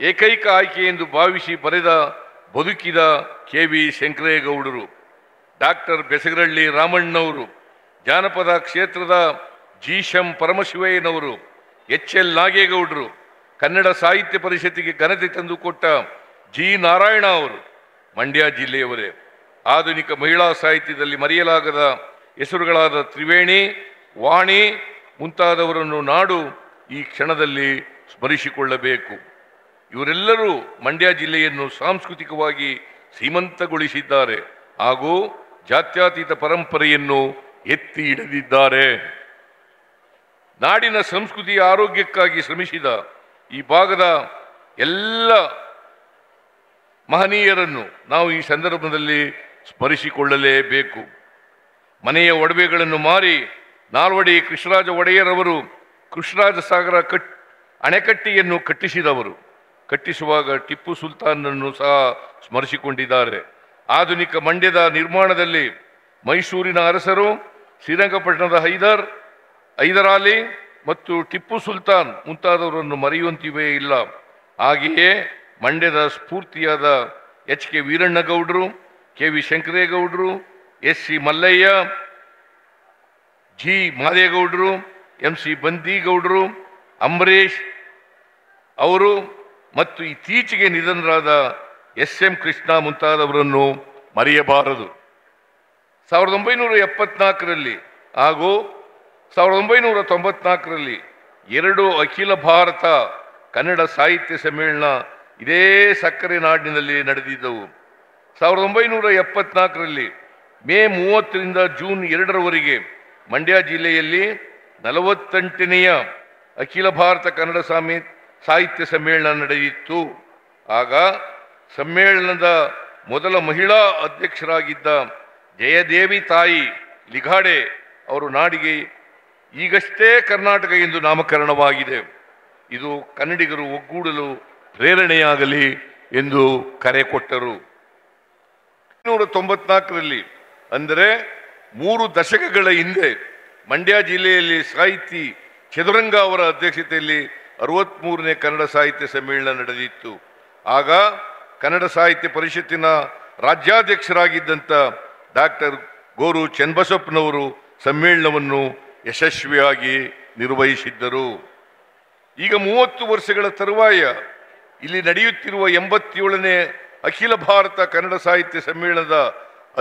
ಏಕೈಕ ಆಯ್ಕೆ ಎಂದು ಭಾವಿಸಿ ಬರೆದ ಬದುಕಿದ KV ಶಂಕರೇಗೌಡರು, ಡಾಕ್ಟರ್ ಬೆಸಗರಳ್ಳಿ ರಾಮಣ್ಣವರು, ಜಾನಪದ ಕ್ಷೇತ್ರದ GSM ಪರಮಶಿವಯ್ಯನವರು, HL ನಾಗೇಗೌಡರು, ಕನ್ನಡ ಸಾಹಿತ್ಯ ಪರಿಷತ್ತಿಗೆ ಘನತೆ ತಂದುಕೊಟ್ಟ G ನಾರಾಯಣ ಅವರು ಮಂಡ್ಯ ಜಿಲ್ಲೆಯವರೇ. ಆಧುನಿಕ ಮಹಿಳಾ ಸಾಹಿತ್ಯದಲ್ಲಿ ಮರೆಯಲಾಗದ ಹೆಸರುಗಳಾದ ತ್ರಿವೇಣಿ, ವಾಣಿ ಮುಂತಾದವರನ್ನು ನಾಡು ಈ ಕ್ಷಣದಲ್ಲಿ ಸ್ಮರಿಸಿಕೊಳ್ಳಬೇಕು. ಇವರೆಲ್ಲರೂ ಮಂಡ್ಯ ಜಿಲ್ಲೆಯನ್ನು ಸಾಂಸ್ಕೃತಿಕವಾಗಿ ಶ್ರೀಮಂತಗೊಳಿಸಿದ್ದಾರೆ ಹಾಗೂ ಜಾತ್ಯತೀತ ಪರಂಪರೆಯನ್ನು ಎತ್ತಿ ಹಿಡಿದಿದ್ದಾರೆ. ನಾಡಿನ ಸಂಸ್ಕೃತಿಯ ಆರೋಗ್ಯಕ್ಕಾಗಿ ಶ್ರಮಿಸಿದ ಈ ಭಾಗದ ಎಲ್ಲ ಮಹನೀಯರನ್ನು ನಾವು ಈ ಸಂದರ್ಭದಲ್ಲಿ ಸ್ಮರಿಸಿಕೊಳ್ಳಲೇಬೇಕು. ಮನೆಯ ಒಡವೆಗಳನ್ನು ಮಾರಿ ನಾಲ್ವಡಿ ಕೃಷ್ಣರಾಜ ಒಡೆಯರವರು ಕೃಷ್ಣರಾಜ ಸಾಗರ ಅಣೆಕಟ್ಟೆಯನ್ನು ಕಟ್ಟಿಸುವಾಗ ಟಿಪ್ಪು ಸುಲ್ತಾನನ್ನು ಸಹ ಸ್ಮರಿಸಿಕೊಂಡಿದ್ದಾರೆ. ಆಧುನಿಕ ಮಂಡ್ಯದ ನಿರ್ಮಾಣದಲ್ಲಿ ಮೈಸೂರಿನ ಅರಸರು, ಶ್ರೀರಂಗಪಟ್ಟಣದ ಹೈದರಾಲಿ ಮತ್ತು ಟಿಪ್ಪು ಸುಲ್ತಾನ್ ಮುಂತಾದವರನ್ನು ಮರೆಯುವಂತಿವೇ ಇಲ್ಲ. ಹಾಗೆಯೇ ಮಂಡ್ಯದ ಸ್ಫೂರ್ತಿಯಾದ HK ವೀರಣ್ಣಗೌಡರು, KV ಶಂಕರೇಗೌಡರು, SC Mallayya, G ಮಾದೇಗೌಡರು, MC ಬಂದೀಗೌಡರು, Ambareesh ಅವರು ಮತ್ತು ಇತ್ತೀಚೆಗೆ ನಿಧನರಾದ SM ಕೃಷ್ಣ ಮುಂತಾದವರನ್ನು ಮರೆಯಬಾರದು. 1974ರಲ್ಲಿ ಹಾಗೂ 1994ರಲ್ಲಿ 2 ಅಖಿಲ ಭಾರತ ಕನ್ನಡ ಸಾಹಿತ್ಯ ಸಮ್ಮೇಳನ ಇದೇ ಸಕ್ಕರೆ ನಾಡಿನಲ್ಲಿ ನಡೆದಿದ್ದವು. 1974ರಲ್ಲಿ ಮೇ 30ರಿಂದ ಜೂನ್ 2ರವರೆಗೆ ಮಂಡ್ಯ ಜಿಲ್ಲೆಯಲ್ಲಿ 48ನೆಯ ಅಖಿಲ ಭಾರತ ಕನ್ನಡ ಸಾಹಿತ್ಯ ಸಮ್ಮೇಳನ ನಡೆಯಿತು. ಆಗ ಸಮ್ಮೇಳನದ ಮೊದಲ ಮಹಿಳಾ ಅಧ್ಯಕ್ಷರಾಗಿದ್ದ ಜಯದೇವಿ ತಾಯಿ ಲಿಗಾಡೆ ಅವರು ನಾಡಿಗೆ ಈಗಷ್ಟೇ ಕರ್ನಾಟಕ ಎಂದು ನಾಮಕರಣವಾಗಿದೆ, ಇದು ಕನ್ನಡಿಗರು ಒಗ್ಗೂಡಲು ಪ್ರೇರಣೆಯಾಗಲಿ ಎಂದು ಕರೆ ಕೊಟ್ಟರು. 1994ರಲ್ಲಿ ಅಂದರೆ 3 ದಶಕಗಳ ಹಿಂದೆ ಮಂಡ್ಯ ಜಿಲ್ಲೆಯಲ್ಲಿ ಸಾಹಿತಿ ಚದುರಂಗ ಅವರ ಅಧ್ಯಕ್ಷತೆಯಲ್ಲಿ 63ನೇ ಕನ್ನಡ ಸಾಹಿತ್ಯ ಸಮ್ಮೇಳನ ನಡೆದಿತ್ತು. ಆಗ ಕನ್ನಡ ಸಾಹಿತ್ಯ ಪರಿಷತ್ತಿನ ರಾಜ್ಯಾಧ್ಯಕ್ಷರಾಗಿದ್ದಂಥ ಡಾಕ್ಟರ್ ಗೋರು ಚನ್ನಬಸಪ್ಪನವರು ಸಮ್ಮೇಳನವನ್ನು ಯಶಸ್ವಿಯಾಗಿ ನಿರ್ವಹಿಸಿದ್ದರು. ಈಗ 30 ವರ್ಷಗಳ ತರುವಾಯ ಇಲ್ಲಿ ನಡೆಯುತ್ತಿರುವ 87ನೇ ಅಖಿಲ ಭಾರತ ಕನ್ನಡ ಸಾಹಿತ್ಯ ಸಮ್ಮೇಳನದ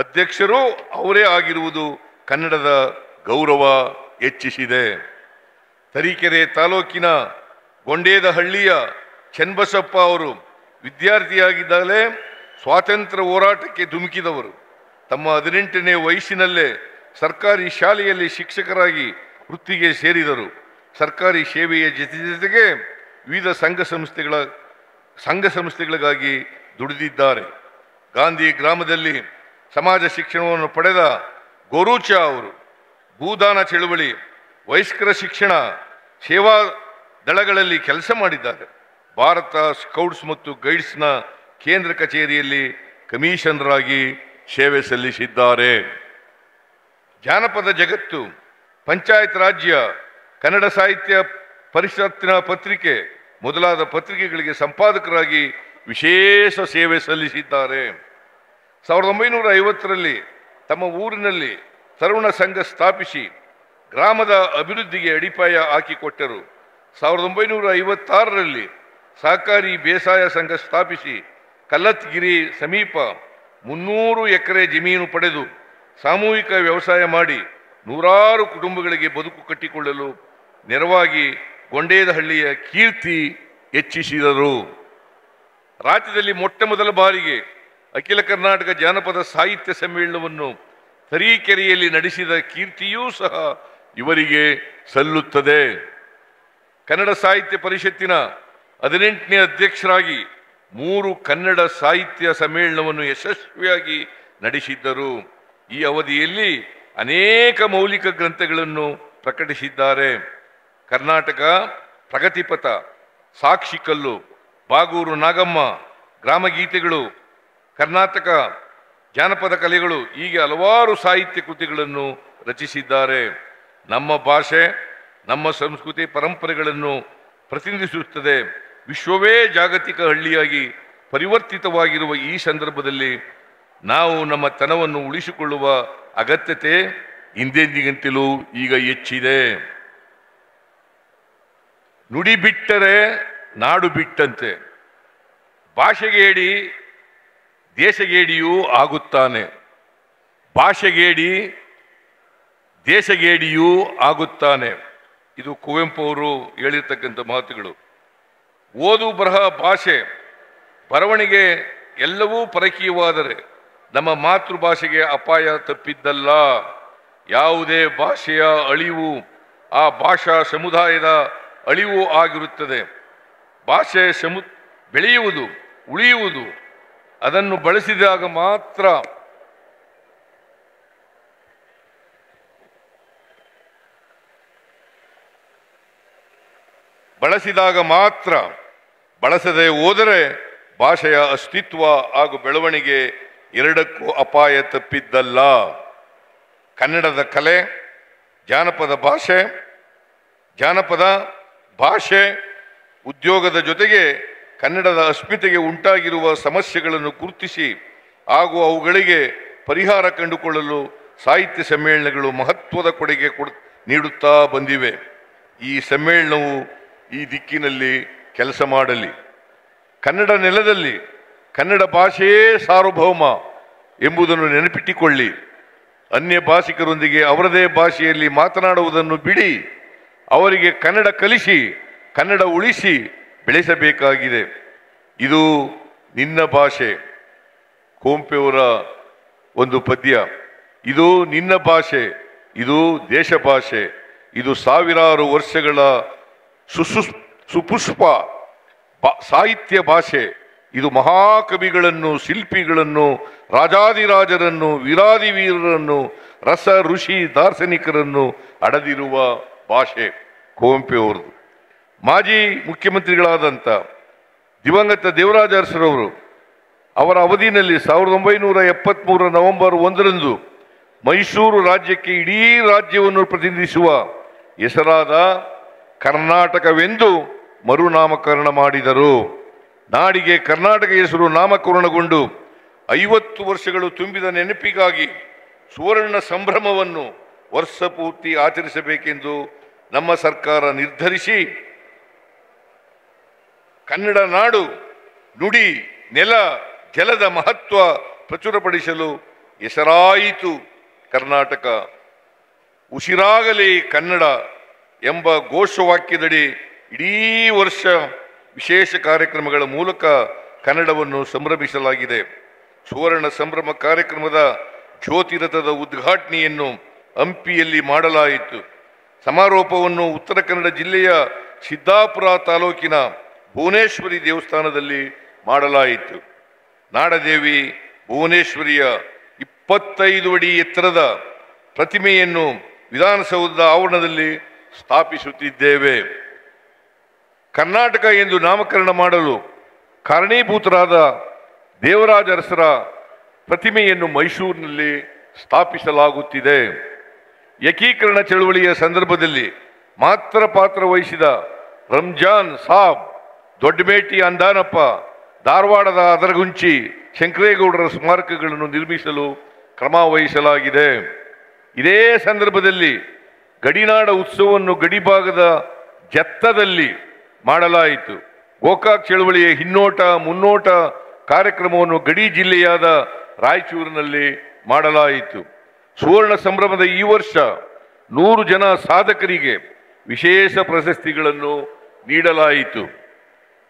ಅಧ್ಯಕ್ಷರು ಅವರೇ ಆಗಿರುವುದು ಕನ್ನಡದ ಗೌರವ ಹೆಚ್ಚಿಸಿದೆ. ತರೀಕೆರೆ ತಾಲೂಕಿನ ಗೊಂಡೇದಹಳ್ಳಿಯ ಚನ್ನಬಸಪ್ಪ ಅವರು ವಿದ್ಯಾರ್ಥಿಯಾಗಿದ್ದಾಗಲೇ ಸ್ವಾತಂತ್ರ್ಯ ಹೋರಾಟಕ್ಕೆ ಧುಮುಕಿದವರು. ತಮ್ಮ 18ನೇ ವಯಸ್ಸಿನಲ್ಲೇ ಸರ್ಕಾರಿ ಶಾಲೆಯಲ್ಲಿ ಶಿಕ್ಷಕರಾಗಿ ವೃತ್ತಿಗೆ ಸೇರಿದರು. ಸರ್ಕಾರಿ ಸೇವೆಯ ಜೊತೆಗೆ ವಿವಿಧ ಸಂಘ ಸಂಸ್ಥೆಗಳಿಗಾಗಿ ದುಡಿದಿದ್ದಾರೆ. ಗಾಂಧಿ ಗ್ರಾಮದಲ್ಲಿ ಸಮಾಜ ಶಿಕ್ಷಣವನ್ನು ಪಡೆದ ಗೋರೂಚ ಅವರು ಭೂದಾನ ಚಳುವಳಿ, ವಯಸ್ಕರ ಶಿಕ್ಷಣ, ಸೇವಾ ದಳಗಳಲ್ಲಿ ಕೆಲಸ ಮಾಡಿದ್ದಾರೆ. ಭಾರತ ಸ್ಕೌಟ್ಸ್ ಮತ್ತು ಗೈಡ್ಸ್ನ ಕೇಂದ್ರ ಕಚೇರಿಯಲ್ಲಿ ಕಮಿಷನರ್ ಆಗಿ ಸೇವೆ ಸಲ್ಲಿಸಿದ್ದಾರೆ. ಜಾನಪದ ಜಗತ್ತು, ಪಂಚಾಯತ್ ರಾಜ್ಯ, ಕನ್ನಡ ಸಾಹಿತ್ಯ ಪರಿಷತ್ತಿನ ಪತ್ರಿಕೆ ಮೊದಲಾದ ಪತ್ರಿಕೆಗಳಿಗೆ ಸಂಪಾದಕರಾಗಿ ವಿಶೇಷ ಸೇವೆ ಸಲ್ಲಿಸಿದ್ದಾರೆ. 1950ರಲ್ಲಿ ತಮ್ಮ ಊರಿನಲ್ಲಿ ತರುಣ ಸಂಘ ಸ್ಥಾಪಿಸಿ ಗ್ರಾಮದ ಅಭಿವೃದ್ಧಿಗೆ ಅಡಿಪಾಯ ಹಾಕಿಕೊಟ್ಟರು. 1956ರಲ್ಲಿ ಸಹಕಾರಿ ಬೇಸಾಯ ಸಂಘ ಸ್ಥಾಪಿಸಿ ಕಲ್ಲತ್ಗಿರಿ ಸಮೀಪ 300 ಎಕರೆ ಜಮೀನು ಪಡೆದು ಸಾಮೂಹಿಕ ವ್ಯವಸಾಯ ಮಾಡಿ ನೂರಾರು ಕುಟುಂಬಗಳಿಗೆ ಬದುಕು ಕಟ್ಟಿಕೊಳ್ಳಲು ನೆರವಾಗಿ ಗೊಂಡೇದಹಳ್ಳಿಯ ಕೀರ್ತಿ ಹೆಚ್ಚಿಸಿದರು. ರಾಜ್ಯದಲ್ಲಿ ಮೊಟ್ಟ ಮೊದಲ ಬಾರಿಗೆ ಅಖಿಲ ಕರ್ನಾಟಕ ಜಾನಪದ ಸಾಹಿತ್ಯ ಸಮ್ಮೇಳನವನ್ನು ತರೀಕೆರೆಯಲ್ಲಿ ನಡೆಸಿದ ಕೀರ್ತಿಯೂ ಸಹ ಇವರಿಗೆ ಸಲ್ಲುತ್ತದೆ. ಕನ್ನಡ ಸಾಹಿತ್ಯ ಪರಿಷತ್ತಿನ 18ನೇ ಅಧ್ಯಕ್ಷರಾಗಿ 3 ಕನ್ನಡ ಸಾಹಿತ್ಯ ಸಮ್ಮೇಳನವನ್ನು ಯಶಸ್ವಿಯಾಗಿ ನಡೆಸಿದ್ದರು. ಈ ಅವಧಿಯಲ್ಲಿ ಅನೇಕ ಮೌಲಿಕ ಗ್ರಂಥಗಳನ್ನು ಪ್ರಕಟಿಸಿದ್ದಾರೆ. ಕರ್ನಾಟಕ ಪ್ರಗತಿಪಥ, ಸಾಕ್ಷಿಕಲ್ಲು, ಬಾಗೂರು ನಾಗಮ್ಮ, ಗ್ರಾಮಗೀತೆಗಳು, ಕರ್ನಾಟಕ ಜಾನಪದ ಕಲೆಗಳು ಹೀಗೆ ಹಲವಾರು ಸಾಹಿತ್ಯ ಕೃತಿಗಳನ್ನು ರಚಿಸಿದ್ದಾರೆ. ನಮ್ಮ ಭಾಷೆ, ನಮ್ಮ ಸಂಸ್ಕೃತಿ ಪರಂಪರೆಗಳನ್ನು ಪ್ರತಿನಿಧಿಸುತ್ತದೆ. ವಿಶ್ವವೇ ಜಾಗತಿಕ ಹಳ್ಳಿಯಾಗಿ ಪರಿವರ್ತಿತವಾಗಿರುವ ಈ ಸಂದರ್ಭದಲ್ಲಿ ನಾವು ನಮ್ಮ ತನವನ್ನು ಉಳಿಸಿಕೊಳ್ಳುವ ಅಗತ್ಯತೆ ಹಿಂದೆಂದಿಗಿಂತಲೂ ಈಗ ಹೆಚ್ಚಿದೆ. ನುಡಿ ಬಿಟ್ಟರೆ ನಾಡು ಬಿಟ್ಟಂತೆ. ಭಾಷೆಗೇಡಿ ದೇಶಗೇಡಿಯೂ ಆಗುತ್ತಾನೆ, ಭಾಷೆಗೇಡಿ ದೇಶಗೇಡಿಯೂ ಆಗುತ್ತಾನೆ. ಇದು ಕುವೆಂಪು ಅವರು ಹೇಳಿರ್ತಕ್ಕಂಥ ಮಾತುಗಳು. ಓದು ಬರಹ ಭಾಷೆ ಬರವಣಿಗೆ ಎಲ್ಲವೂ ಪರಕೀಯವಾದರೆ ನಮ್ಮ ಮಾತೃಭಾಷೆಗೆ ಅಪಾಯ ತಪ್ಪಿದ್ದಲ್ಲ. ಯಾವುದೇ ಭಾಷೆಯ ಅಳಿವು ಆ ಭಾಷಾ ಸಮುದಾಯದ ಅಳಿವು ಆಗಿರುತ್ತದೆ. ಭಾಷೆ ಬೆಳೆಯುವುದು, ಉಳಿಯುವುದು ಅದನ್ನು ಬಳಸಿದಾಗ ಮಾತ್ರ ಬಳಸದೆ ಹೋದರೆ ಭಾಷೆಯ ಅಸ್ತಿತ್ವ ಹಾಗೂ ಬೆಳವಣಿಗೆ ಎರಡಕ್ಕೂ ಅಪಾಯ ತಪ್ಪಿದ್ದಲ್ಲ. ಕನ್ನಡದ ಕಲೆ, ಜಾನಪದ ಭಾಷೆ ಉದ್ಯೋಗದ ಜೊತೆಗೆ ಕನ್ನಡದ ಅಸ್ಮಿತೆಗೆ ಉಂಟಾಗಿರುವ ಸಮಸ್ಯೆಗಳನ್ನು ಗುರುತಿಸಿ ಹಾಗೂ ಅವುಗಳಿಗೆ ಪರಿಹಾರ ಕಂಡುಕೊಳ್ಳಲು ಸಾಹಿತ್ಯ ಸಮ್ಮೇಳನಗಳು ಮಹತ್ವದ ಕೊಡುಗೆ ನೀಡುತ್ತಾ ಬಂದಿವೆ. ಈ ಸಮ್ಮೇಳನವು ಈ ದಿಕ್ಕಿನಲ್ಲಿ ಕೆಲಸ ಮಾಡಲಿ. ಕನ್ನಡ ನೆಲದಲ್ಲಿ ಕನ್ನಡ ಭಾಷೆಯೇ ಸಾರ್ವಭೌಮ ಎಂಬುದನ್ನು ನೆನಪಿಟ್ಟುಕೊಳ್ಳಿ. ಅನ್ಯ ಭಾಷಿಕರೊಂದಿಗೆ ಅವರದೇ ಭಾಷೆಯಲ್ಲಿ ಮಾತನಾಡುವುದನ್ನು ಬಿಡಿ, ಅವರಿಗೆ ಕನ್ನಡ ಕಲಿಸಿ, ಕನ್ನಡ ಉಳಿಸಿ ಬೆಳೆಸಬೇಕಾಗಿದೆ. ಇದು ನಿನ್ನ ಭಾಷೆ. ಕುವೆಂಪುಯವರ ಒಂದು ಪದ್ಯ. ಇದು ನಿನ್ನ ಭಾಷೆ, ಇದು ದೇಶ ಭಾಷೆ, ಇದು ಸಾವಿರಾರು ವರ್ಷಗಳ ಸುಪುಷ್ಪ ಸಾಹಿತ್ಯ ಭಾಷೆ. ಇದು ಮಹಾಕವಿಗಳನ್ನು, ಶಿಲ್ಪಿಗಳನ್ನು, ರಾಜಾದಿರಾಜರನ್ನು, ವೀರಾದಿವೀರರನ್ನು, ರಸ ಋಷಿ ದಾರ್ಶನಿಕರನ್ನು ಅಡದಿರುವ ಭಾಷೆ ಕುವೆಂಪುವರದು. ಮಾಜಿ ಮುಖ್ಯಮಂತ್ರಿಗಳಾದಂಥ ದಿವಂಗತ ದೇವರಾಜ ಅರಸರವರು ಅವರ ಅವಧಿಯಲ್ಲಿ 1973 ನವೆಂಬರ್ 1ರಂದು ಮೈಸೂರು ರಾಜ್ಯಕ್ಕೆ ಇಡೀ ರಾಜ್ಯವನ್ನು ಪ್ರತಿನಿಧಿಸುವ ಹೆಸರಾದ ಕರ್ನಾಟಕವೆಂದು ಮರುನಾಮಕರಣ ಮಾಡಿದರು. ನಾಡಿಗೆ ಕರ್ನಾಟಕ ಹೆಸರು ನಾಮಕರಣಗೊಂಡು 50 ವರ್ಷಗಳು ತುಂಬಿದ ನೆನಪಿಗಾಗಿ ಸುವರ್ಣ ಸಂಭ್ರಮವನ್ನು ವರ್ಷ ಪೂರ್ತಿ ಆಚರಿಸಬೇಕೆಂದು ನಮ್ಮ ಸರ್ಕಾರ ನಿರ್ಧರಿಸಿ ಕನ್ನಡ ನಾಡು ನುಡಿ ನೆಲ ಜಲದ ಮಹತ್ವ ಪ್ರಚುರಪಡಿಸಲು ಹೆಸರಾಯಿತು ಕರ್ನಾಟಕ. ಉಸಿರಾಗಲಿ ಕನ್ನಡ ಎಂಬ ಘೋಷವಾಕ್ಯದಡಿ ಇಡೀ ವರ್ಷ ವಿಶೇಷ ಕಾರ್ಯಕ್ರಮಗಳ ಮೂಲಕ ಕನ್ನಡವನ್ನು ಸಂಭ್ರಮಿಸಲಾಗಿದೆ. ಸುವರ್ಣ ಸಂಭ್ರಮ ಕಾರ್ಯಕ್ರಮದ ಜ್ಯೋತಿರಥದ ಉದ್ಘಾಟನೆಯನ್ನು ಹಂಪಿಯಲ್ಲಿ ಮಾಡಲಾಯಿತು. ಸಮಾರೋಪವನ್ನು ಉತ್ತರ ಕನ್ನಡ ಜಿಲ್ಲೆಯ ಸಿದ್ದಾಪುರ ತಾಲೂಕಿನ ಭುವನೇಶ್ವರಿ ದೇವಸ್ಥಾನದಲ್ಲಿ ಮಾಡಲಾಯಿತು. ನಾಡದೇವಿ ಭುವನೇಶ್ವರಿಯ 25 ಅಡಿ ಎತ್ತರದ ಪ್ರತಿಮೆಯನ್ನು ವಿಧಾನಸೌಧದ ಆವರಣದಲ್ಲಿ ಸ್ಥಾಪಿಸುತ್ತಿದ್ದೇವೆ. ಕರ್ನಾಟಕ ಎಂದು ನಾಮಕರಣ ಮಾಡಲು ಕಾರಣೀಭೂತರಾದ ದೇವರಾಜ ಅರಸರ ಪ್ರತಿಮೆಯನ್ನು ಮೈಸೂರಿನಲ್ಲಿ ಸ್ಥಾಪಿಸಲಾಗುತ್ತಿದೆ. ಏಕೀಕರಣ ಚಳವಳಿಯ ಸಂದರ್ಭದಲ್ಲಿ ಮಾತ್ರ ಪಾತ್ರ ವಹಿಸಿದ ರಂಜಾನ್ ಸಾಬ್, ದೊಡ್ಡಮೇಟಿ ಅಂದಾನಪ್ಪ, ಧಾರವಾಡದ ಅದರಗುಂಚಿ ಶಂಕರೇಗೌಡರ ಸ್ಮಾರಕಗಳನ್ನು ನಿರ್ಮಿಸಲು ಕ್ರಮ ವಹಿಸಲಾಗಿದೆ. ಇದೇ ಸಂದರ್ಭದಲ್ಲಿ ಗಡಿನಾಡ ಉತ್ಸವವನ್ನು ಗಡಿಭಾಗದ ಜತ್ತದಲ್ಲಿ ಮಾಡಲಾಯಿತು. ಗೋಕಾಕ್ ಚಳವಳಿಯ ಹಿನ್ನೋಟ ಮುನ್ನೋಟ ಕಾರ್ಯಕ್ರಮವನ್ನು ಗಡಿ ಜಿಲ್ಲೆಯಾದ ರಾಯಚೂರಿನಲ್ಲಿ ಮಾಡಲಾಯಿತು. ಸುವರ್ಣ ಸಂಭ್ರಮದ ಈ ವರ್ಷ 100 ಜನ ಸಾಧಕರಿಗೆ ವಿಶೇಷ ಪ್ರಶಸ್ತಿಗಳನ್ನು ನೀಡಲಾಯಿತು.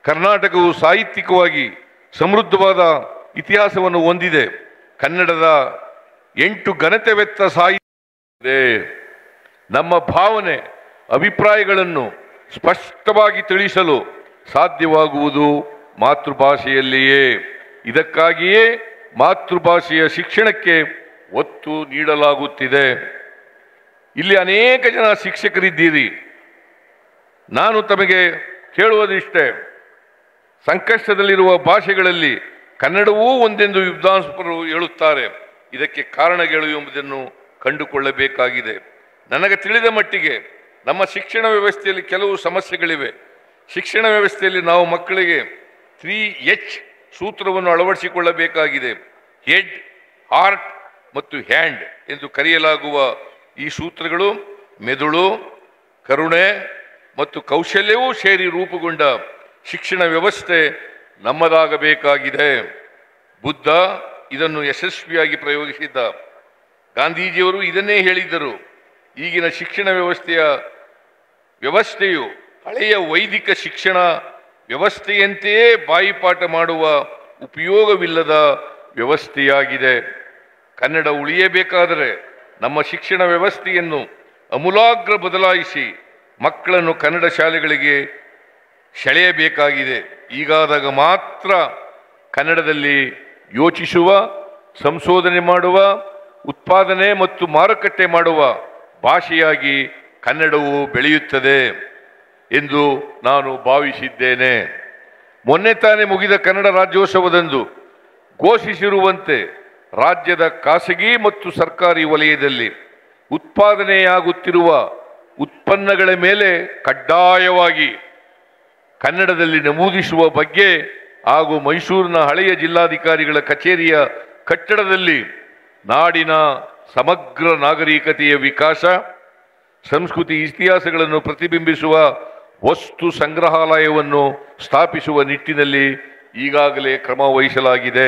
ಕರ್ನಾಟಕವು ಸಾಹಿತ್ಯಿಕವಾಗಿ ಸಮೃದ್ಧವಾದ ಇತಿಹಾಸವನ್ನು ಹೊಂದಿದೆ. ಕನ್ನಡದ 8 ಘನತೆವೆತ್ತ ಸಾಹಿತ್ಯ ನಮ್ಮ ಭಾವನೆ ಅಭಿಪ್ರಾಯಗಳನ್ನು ಸ್ಪಷ್ಟವಾಗಿ ತಿಳಿಸಲು ಸಾಧ್ಯವಾಗುವುದು ಮಾತೃಭಾಷೆಯಲ್ಲಿಯೇ. ಇದಕ್ಕಾಗಿಯೇ ಮಾತೃಭಾಷೆಯ ಶಿಕ್ಷಣಕ್ಕೆ ಒತ್ತು ನೀಡಲಾಗುತ್ತಿದೆ. ಇಲ್ಲಿ ಅನೇಕ ಜನ ಶಿಕ್ಷಕರಿದ್ದೀರಿ. ನಾನು ತಮಗೆ ಕೇಳುವುದಿಷ್ಟೇ, ಸಂಕಷ್ಟದಲ್ಲಿರುವ ಭಾಷೆಗಳಲ್ಲಿ ಕನ್ನಡವೂ ಒಂದೆಂದು ವಿದ್ವಾಂಸರು ಹೇಳುತ್ತಾರೆ. ಇದಕ್ಕೆ ಕಾರಣಗಳು ಎಂಬುದನ್ನು ಕಂಡುಕೊಳ್ಳಬೇಕಾಗಿದೆ. ನನಗೆ ತಿಳಿದ ಮಟ್ಟಿಗೆ ನಮ್ಮ ಶಿಕ್ಷಣ ವ್ಯವಸ್ಥೆಯಲ್ಲಿ ಕೆಲವು ಸಮಸ್ಯೆಗಳಿವೆ. ಶಿಕ್ಷಣ ವ್ಯವಸ್ಥೆಯಲ್ಲಿ ನಾವು ಮಕ್ಕಳಿಗೆ 3H ಸೂತ್ರವನ್ನು ಅಳವಡಿಸಿಕೊಳ್ಳಬೇಕಾಗಿದೆ. ಹೆಡ್, ಹಾರ್ಟ್ ಮತ್ತು ಹ್ಯಾಂಡ್ ಎಂದು ಕರೆಯಲಾಗುವ ಈ ಸೂತ್ರಗಳು ಮೆದುಳು, ಕರುಣೆ ಮತ್ತು ಕೌಶಲ್ಯವೂ ಸೇರಿ ರೂಪುಗೊಂಡ ಶಿಕ್ಷಣ ವ್ಯವಸ್ಥೆ ನಮ್ಮದಾಗಬೇಕಾಗಿದೆ. ಬುದ್ಧ ಇದನ್ನು ಯಶಸ್ವಿಯಾಗಿ ಪ್ರಯೋಗಿಸಿದ್ದ. ಗಾಂಧೀಜಿಯವರು ಇದನ್ನೇ ಹೇಳಿದ್ದರು. ಈಗಿನ ಶಿಕ್ಷಣ ವ್ಯವಸ್ಥೆಯು ಹಳೆಯ ವೈದಿಕ ಶಿಕ್ಷಣ ವ್ಯವಸ್ಥೆಯಂತೆಯೇ ಬಾಯಿಪಾಠ ಮಾಡುವ ಉಪಯೋಗವಿಲ್ಲದ ವ್ಯವಸ್ಥೆಯಾಗಿದೆ. ಕನ್ನಡ ಉಳಿಯಬೇಕಾದರೆ ನಮ್ಮ ಶಿಕ್ಷಣ ವ್ಯವಸ್ಥೆಯನ್ನು ಅಮೂಲಾಗ್ರ ಬದಲಾಯಿಸಿ ಮಕ್ಕಳನ್ನು ಕನ್ನಡ ಶಾಲೆಗಳಿಗೆ ಸೆಳೆಯಬೇಕಾಗಿದೆ. ಹೀಗಾದಾಗ ಮಾತ್ರ ಕನ್ನಡದಲ್ಲಿ ಯೋಚಿಸುವ, ಸಂಶೋಧನೆ ಮಾಡುವ, ಉತ್ಪಾದನೆ ಮತ್ತು ಮಾರುಕಟ್ಟೆ ಮಾಡುವ ಭಾಷೆಯಾಗಿ ಕನ್ನಡವು ಬೆಳೆಯುತ್ತದೆ ಎಂದು ನಾನು ಭಾವಿಸಿದ್ದೇನೆ. ಮೊನ್ನೆ ತಾನೇ ಮುಗಿದ ಕನ್ನಡ ರಾಜ್ಯೋತ್ಸವದಂದು ಘೋಷಿಸಿರುವಂತೆ ರಾಜ್ಯದ ಖಾಸಗಿ ಮತ್ತು ಸರ್ಕಾರಿ ವಲಯದಲ್ಲಿ ಉತ್ಪಾದನೆಯಾಗುತ್ತಿರುವ ಉತ್ಪನ್ನಗಳ ಮೇಲೆ ಕಡ್ಡಾಯವಾಗಿ ಕನ್ನಡದಲ್ಲಿ ನಮೂದಿಸುವ ಬಗ್ಗೆ ಹಾಗೂ ಮೈಸೂರಿನ ಹಳೆಯ ಜಿಲ್ಲಾಧಿಕಾರಿಗಳ ಕಚೇರಿಯ ಕಟ್ಟಡದಲ್ಲಿ ನಾಡಿನ ಸಮಗ್ರ ನಾಗರಿಕತೆಯ ವಿಕಾಸ, ಸಂಸ್ಕೃತಿ, ಇತಿಹಾಸಗಳನ್ನು ಪ್ರತಿಬಿಂಬಿಸುವ ವಸ್ತು ಸಂಗ್ರಹಾಲಯವನ್ನು ಸ್ಥಾಪಿಸುವ ನಿಟ್ಟಿನಲ್ಲಿ ಈಗಾಗಲೇ ಕ್ರಮ ವಹಿಸಲಾಗಿದೆ.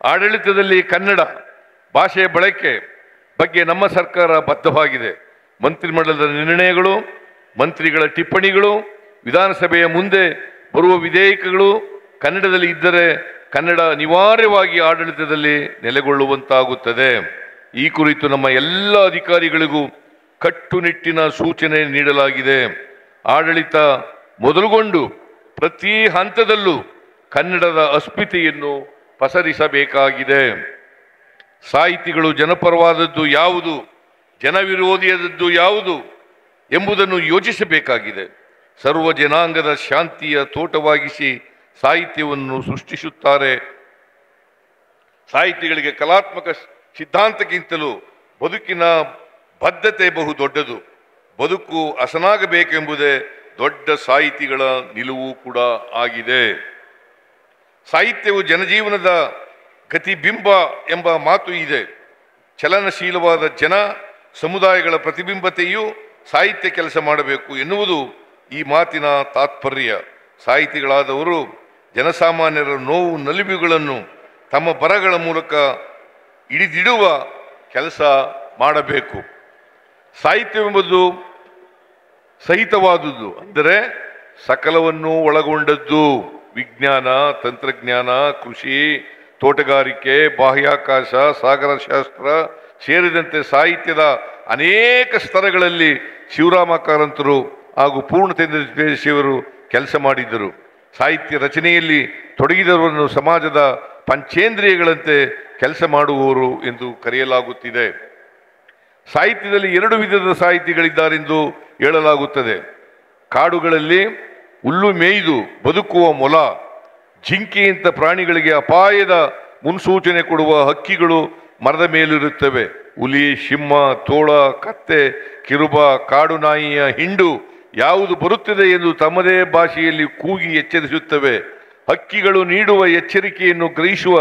ಆಡಳಿತದಲ್ಲಿ ಕನ್ನಡ ಭಾಷೆಯ ಬಳಕೆ ಬಗ್ಗೆ ನಮ್ಮ ಸರ್ಕಾರ ಬದ್ಧವಾಗಿದೆ. ಮಂತ್ರಿಮಂಡಲದ ನಿರ್ಣಯಗಳು, ಮಂತ್ರಿಗಳ ಟಿಪ್ಪಣಿಗಳು, ವಿಧಾನಸಭೆಯ ಮುಂದೆ ಬರುವ ವಿಧೇಯಕಗಳು ಕನ್ನಡದಲ್ಲಿ ಇದ್ದರೆ ಕನ್ನಡ ಅನಿವಾರ್ಯವಾಗಿ ಆಡಳಿತದಲ್ಲಿ ನೆಲೆಗೊಳ್ಳುವಂತಾಗುತ್ತದೆ. ಈ ಕುರಿತು ನಮ್ಮ ಎಲ್ಲ ಅಧಿಕಾರಿಗಳಿಗೂ ಕಟ್ಟುನಿಟ್ಟಿನ ಸೂಚನೆ ನೀಡಲಾಗಿದೆ. ಆಡಳಿತ ಮೊದಲುಗೊಂಡು ಪ್ರತಿ ಹಂತದಲ್ಲೂ ಕನ್ನಡದ ಅಸ್ಮಿತೆಯನ್ನು ಪಸರಿಸಬೇಕಾಗಿದೆ. ಸಾಹಿತಿಗಳು ಜನಪರವಾದದ್ದು ಯಾವುದು, ಜನವಿರೋಧಿಯಾದದ್ದು ಯಾವುದು ಎಂಬುದನ್ನು ಯೋಚಿಸಬೇಕಾಗಿದೆ. ಸರ್ವ ಜನಾಂಗದ ಶಾಂತಿಯ ತೋಟವಾಗಿಸಿ ಸಾಹಿತ್ಯವನ್ನು ಸೃಷ್ಟಿಸುತ್ತಾರೆ. ಸಾಹಿತಿಗಳಿಗೆ ಕಲಾತ್ಮಕ ಸಿದ್ಧಾಂತಕ್ಕಿಂತಲೂ ಬದುಕಿನ ಬದ್ಧತೆ ಬಹು ದೊಡ್ಡದು. ಬದುಕು ಹಸನಾಗಬೇಕೆಂಬುದೇ ದೊಡ್ಡ ಸಾಹಿತಿಗಳ ನಿಲುವು ಕೂಡ ಆಗಿದೆ. ಸಾಹಿತ್ಯವು ಜನಜೀವನದ ಗತಿಬಿಂಬ ಎಂಬ ಮಾತು ಇದೆ. ಚಲನಶೀಲವಾದ ಜನ ಸಮುದಾಯಗಳ ಪ್ರತಿಬಿಂಬತೆಯೂ ಸಾಹಿತ್ಯ ಕೆಲಸ ಮಾಡಬೇಕು ಎನ್ನುವುದು ಈ ಮಾತಿನ ತಾತ್ಪರ್ಯ. ಸಾಹಿತಿಗಳಾದವರು ಜನಸಾಮಾನ್ಯರ ನೋವು ನಲಿವುಗಳನ್ನು ತಮ್ಮ ಬರಹಗಳ ಮೂಲಕ ಹಿಡಿದಿಡುವ ಕೆಲಸ ಮಾಡಬೇಕು. ಸಾಹಿತ್ಯವೆಂಬುದು ಸಹಿತವಾದುದು, ಅಂದರೆ ಸಕಲವನ್ನು ಒಳಗೊಂಡದ್ದು. ವಿಜ್ಞಾನ, ತಂತ್ರಜ್ಞಾನ, ಕೃಷಿ, ತೋಟಗಾರಿಕೆ, ಬಾಹ್ಯಾಕಾಶ, ಸಾಗರಶಾಸ್ತ್ರ ಸೇರಿದಂತೆ ಸಾಹಿತ್ಯದ ಅನೇಕ ಸ್ತರಗಳಲ್ಲಿ ಶಿವರಾಮ ಕಾರಂತರು ಹಾಗೂ ಪೂರ್ಣಚಂದ್ರ ತೇಜಸ್ವಿಯವರು ಕೆಲಸ ಮಾಡಿದ್ದರು. ಸಾಹಿತ್ಯ ರಚನೆಯಲ್ಲಿ ತೊಡಗಿದವರನ್ನು ಸಮಾಜದ ಪಂಚೇಂದ್ರಿಯಗಳಂತೆ ಕೆಲಸ ಮಾಡುವವರು ಎಂದು ಕರೆಯಲಾಗುತ್ತಿದೆ. ಸಾಹಿತ್ಯದಲ್ಲಿ 2 ವಿಧದ ಸಾಹಿತಿಗಳಿದ್ದಾರೆಂದು ಹೇಳಲಾಗುತ್ತದೆ. ಕಾಡುಗಳಲ್ಲಿ ಹುಲ್ಲು ಮೇಯ್ದು ಬದುಕುವ ಮೊಲ, ಜಿಂಕೆಯಂಥ ಪ್ರಾಣಿಗಳಿಗೆ ಅಪಾಯದ ಮುನ್ಸೂಚನೆ ಕೊಡುವ ಹಕ್ಕಿಗಳು ಮರದ ಮೇಲಿರುತ್ತವೆ. ಹುಲಿ, ಸಿಂಹ, ತೋಳ, ಕತ್ತೆ, ಕಿರುಬ, ಕಾಡು ನಾಯಿಯ ಹಿಂಡು ಯಾವುದು ಬರುತ್ತದೆ ಎಂದು ತಮ್ಮದೇ ಭಾಷೆಯಲ್ಲಿ ಕೂಗಿ ಎಚ್ಚರಿಸುತ್ತವೆ. ಹಕ್ಕಿಗಳು ನೀಡುವ ಎಚ್ಚರಿಕೆಯನ್ನು ಗ್ರಹಿಸುವ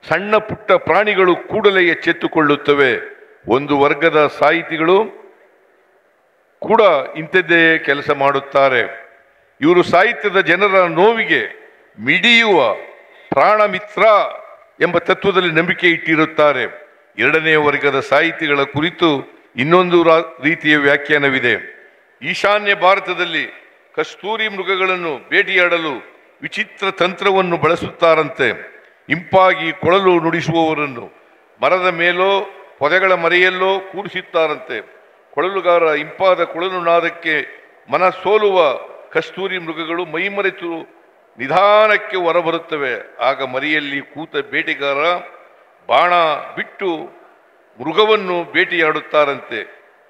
ಸಣ್ಣ ಪುಟ್ಟ ಪ್ರಾಣಿಗಳು ಕೂಡಲೇ ಎಚ್ಚೆತ್ತುಕೊಳ್ಳುತ್ತವೆ. ಒಂದು ವರ್ಗದ ಸಾಹಿತಿಗಳು ಕೂಡ ಇಂಥದ್ದೇ ಕೆಲಸ ಮಾಡುತ್ತಾರೆ. ಇವರು ಸಾಹಿತ್ಯದ ಜನರ ನೋವಿಗೆ ಮಿಡಿಯುವ ಪ್ರಾಣಮಿತ್ರ ಎಂಬ ತತ್ವದಲ್ಲಿ ನಂಬಿಕೆ ಇಟ್ಟಿರುತ್ತಾರೆ. 2ನೇ ವರ್ಗದ ಸಾಹಿತಿಗಳ ಕುರಿತು ಇನ್ನೊಂದು ರೀತಿಯ ವ್ಯಾಖ್ಯಾನವಿದೆ. ಈಶಾನ್ಯ ಭಾರತದಲ್ಲಿ ಕಸ್ತೂರಿ ಮೃಗಗಳನ್ನು ಬೇಟೆಯಾಡಲು ವಿಚಿತ್ರ ತಂತ್ರವನ್ನು ಬಳಸುತ್ತಾರಂತೆ. ಇಂಪಾಗಿ ಕೊಳಲು ನುಡಿಸುವವರನ್ನು ಮರದ ಮೇಲೋ ಪೊದೆಗಳ ಮರೆಯಲ್ಲೋ ಕೂರಿಸುತ್ತಾರಂತೆ. ಕೊಳಲುಗಾರ ಇಂಪಾದ ಕೊಳಲು ನಾದಕ್ಕೆ ಮನಸೋಲುವ ಕಸ್ತೂರಿ ಮೃಗಗಳು ಮೈಮರೆತು ನಿಧಾನಕ್ಕೆ ಹೊರಬರುತ್ತವೆ. ಆಗ ಮರಿಯಲ್ಲಿ ಕೂತ ಬೇಟೆಗಾರ ಬಾಣ ಬಿಟ್ಟು ಮೃಗವನ್ನು ಬೇಟೆಯಾಡುತ್ತಾರಂತೆ.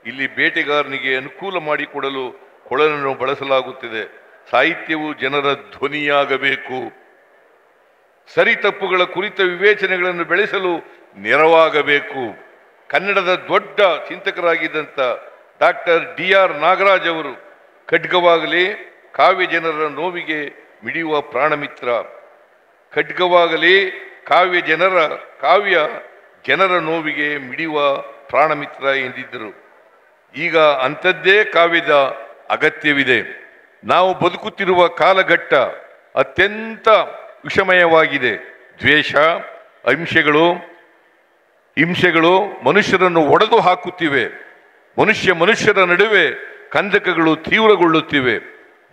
ಇಲ್ಲಿ ಬೇಟೆಗಾರನಿಗೆ ಅನುಕೂಲ ಮಾಡಿಕೊಡಲು ಕೊಳಲನ್ನು ಬಳಸಲಾಗುತ್ತಿದೆ. ಸಾಹಿತ್ಯವು ಜನರ ಧ್ವನಿಯಾಗಬೇಕು. ಸರಿ ತಪ್ಪುಗಳ ಕುರಿತ ವಿವೇಚನೆಗಳನ್ನು ಬೆಳೆಸಲು ನೆರವಾಗಬೇಕು. ಕನ್ನಡದ ದೊಡ್ಡ ಚಿಂತಕರಾಗಿದ್ದಂಥ ಡಾಕ್ಟರ್ DR ನಾಗರಾಜ್ ಅವರು ಖಡ್ಗವಾಗಲಿ ಕಾವ್ಯ ಜನರ ನೋವಿಗೆ ಮಿಡಿಯುವ ಪ್ರಾಣಮಿತ್ರ, ಖಡ್ಗವಾಗಲಿ ಕಾವ್ಯ ಜನರ ನೋವಿಗೆ ಮಿಡಿಯುವ ಪ್ರಾಣಮಿತ್ರ ಎಂದಿದ್ದರು. ಈಗ ಅಂಥದ್ದೇ ಕಾವ್ಯದ ಅಗತ್ಯವಿದೆ. ನಾವು ಬದುಕುತ್ತಿರುವ ಕಾಲಘಟ್ಟ ಅತ್ಯಂತ ವಿಷಮಯವಾಗಿದೆ. ದ್ವೇಷ, ಹಿಂಸೆಗಳು ಮನುಷ್ಯರನ್ನು ಒಡೆದು ಹಾಕುತ್ತಿವೆ. ಮನುಷ್ಯರ ನಡುವೆ ಕಂದಕಗಳು ತೀವ್ರಗೊಳ್ಳುತ್ತಿವೆ.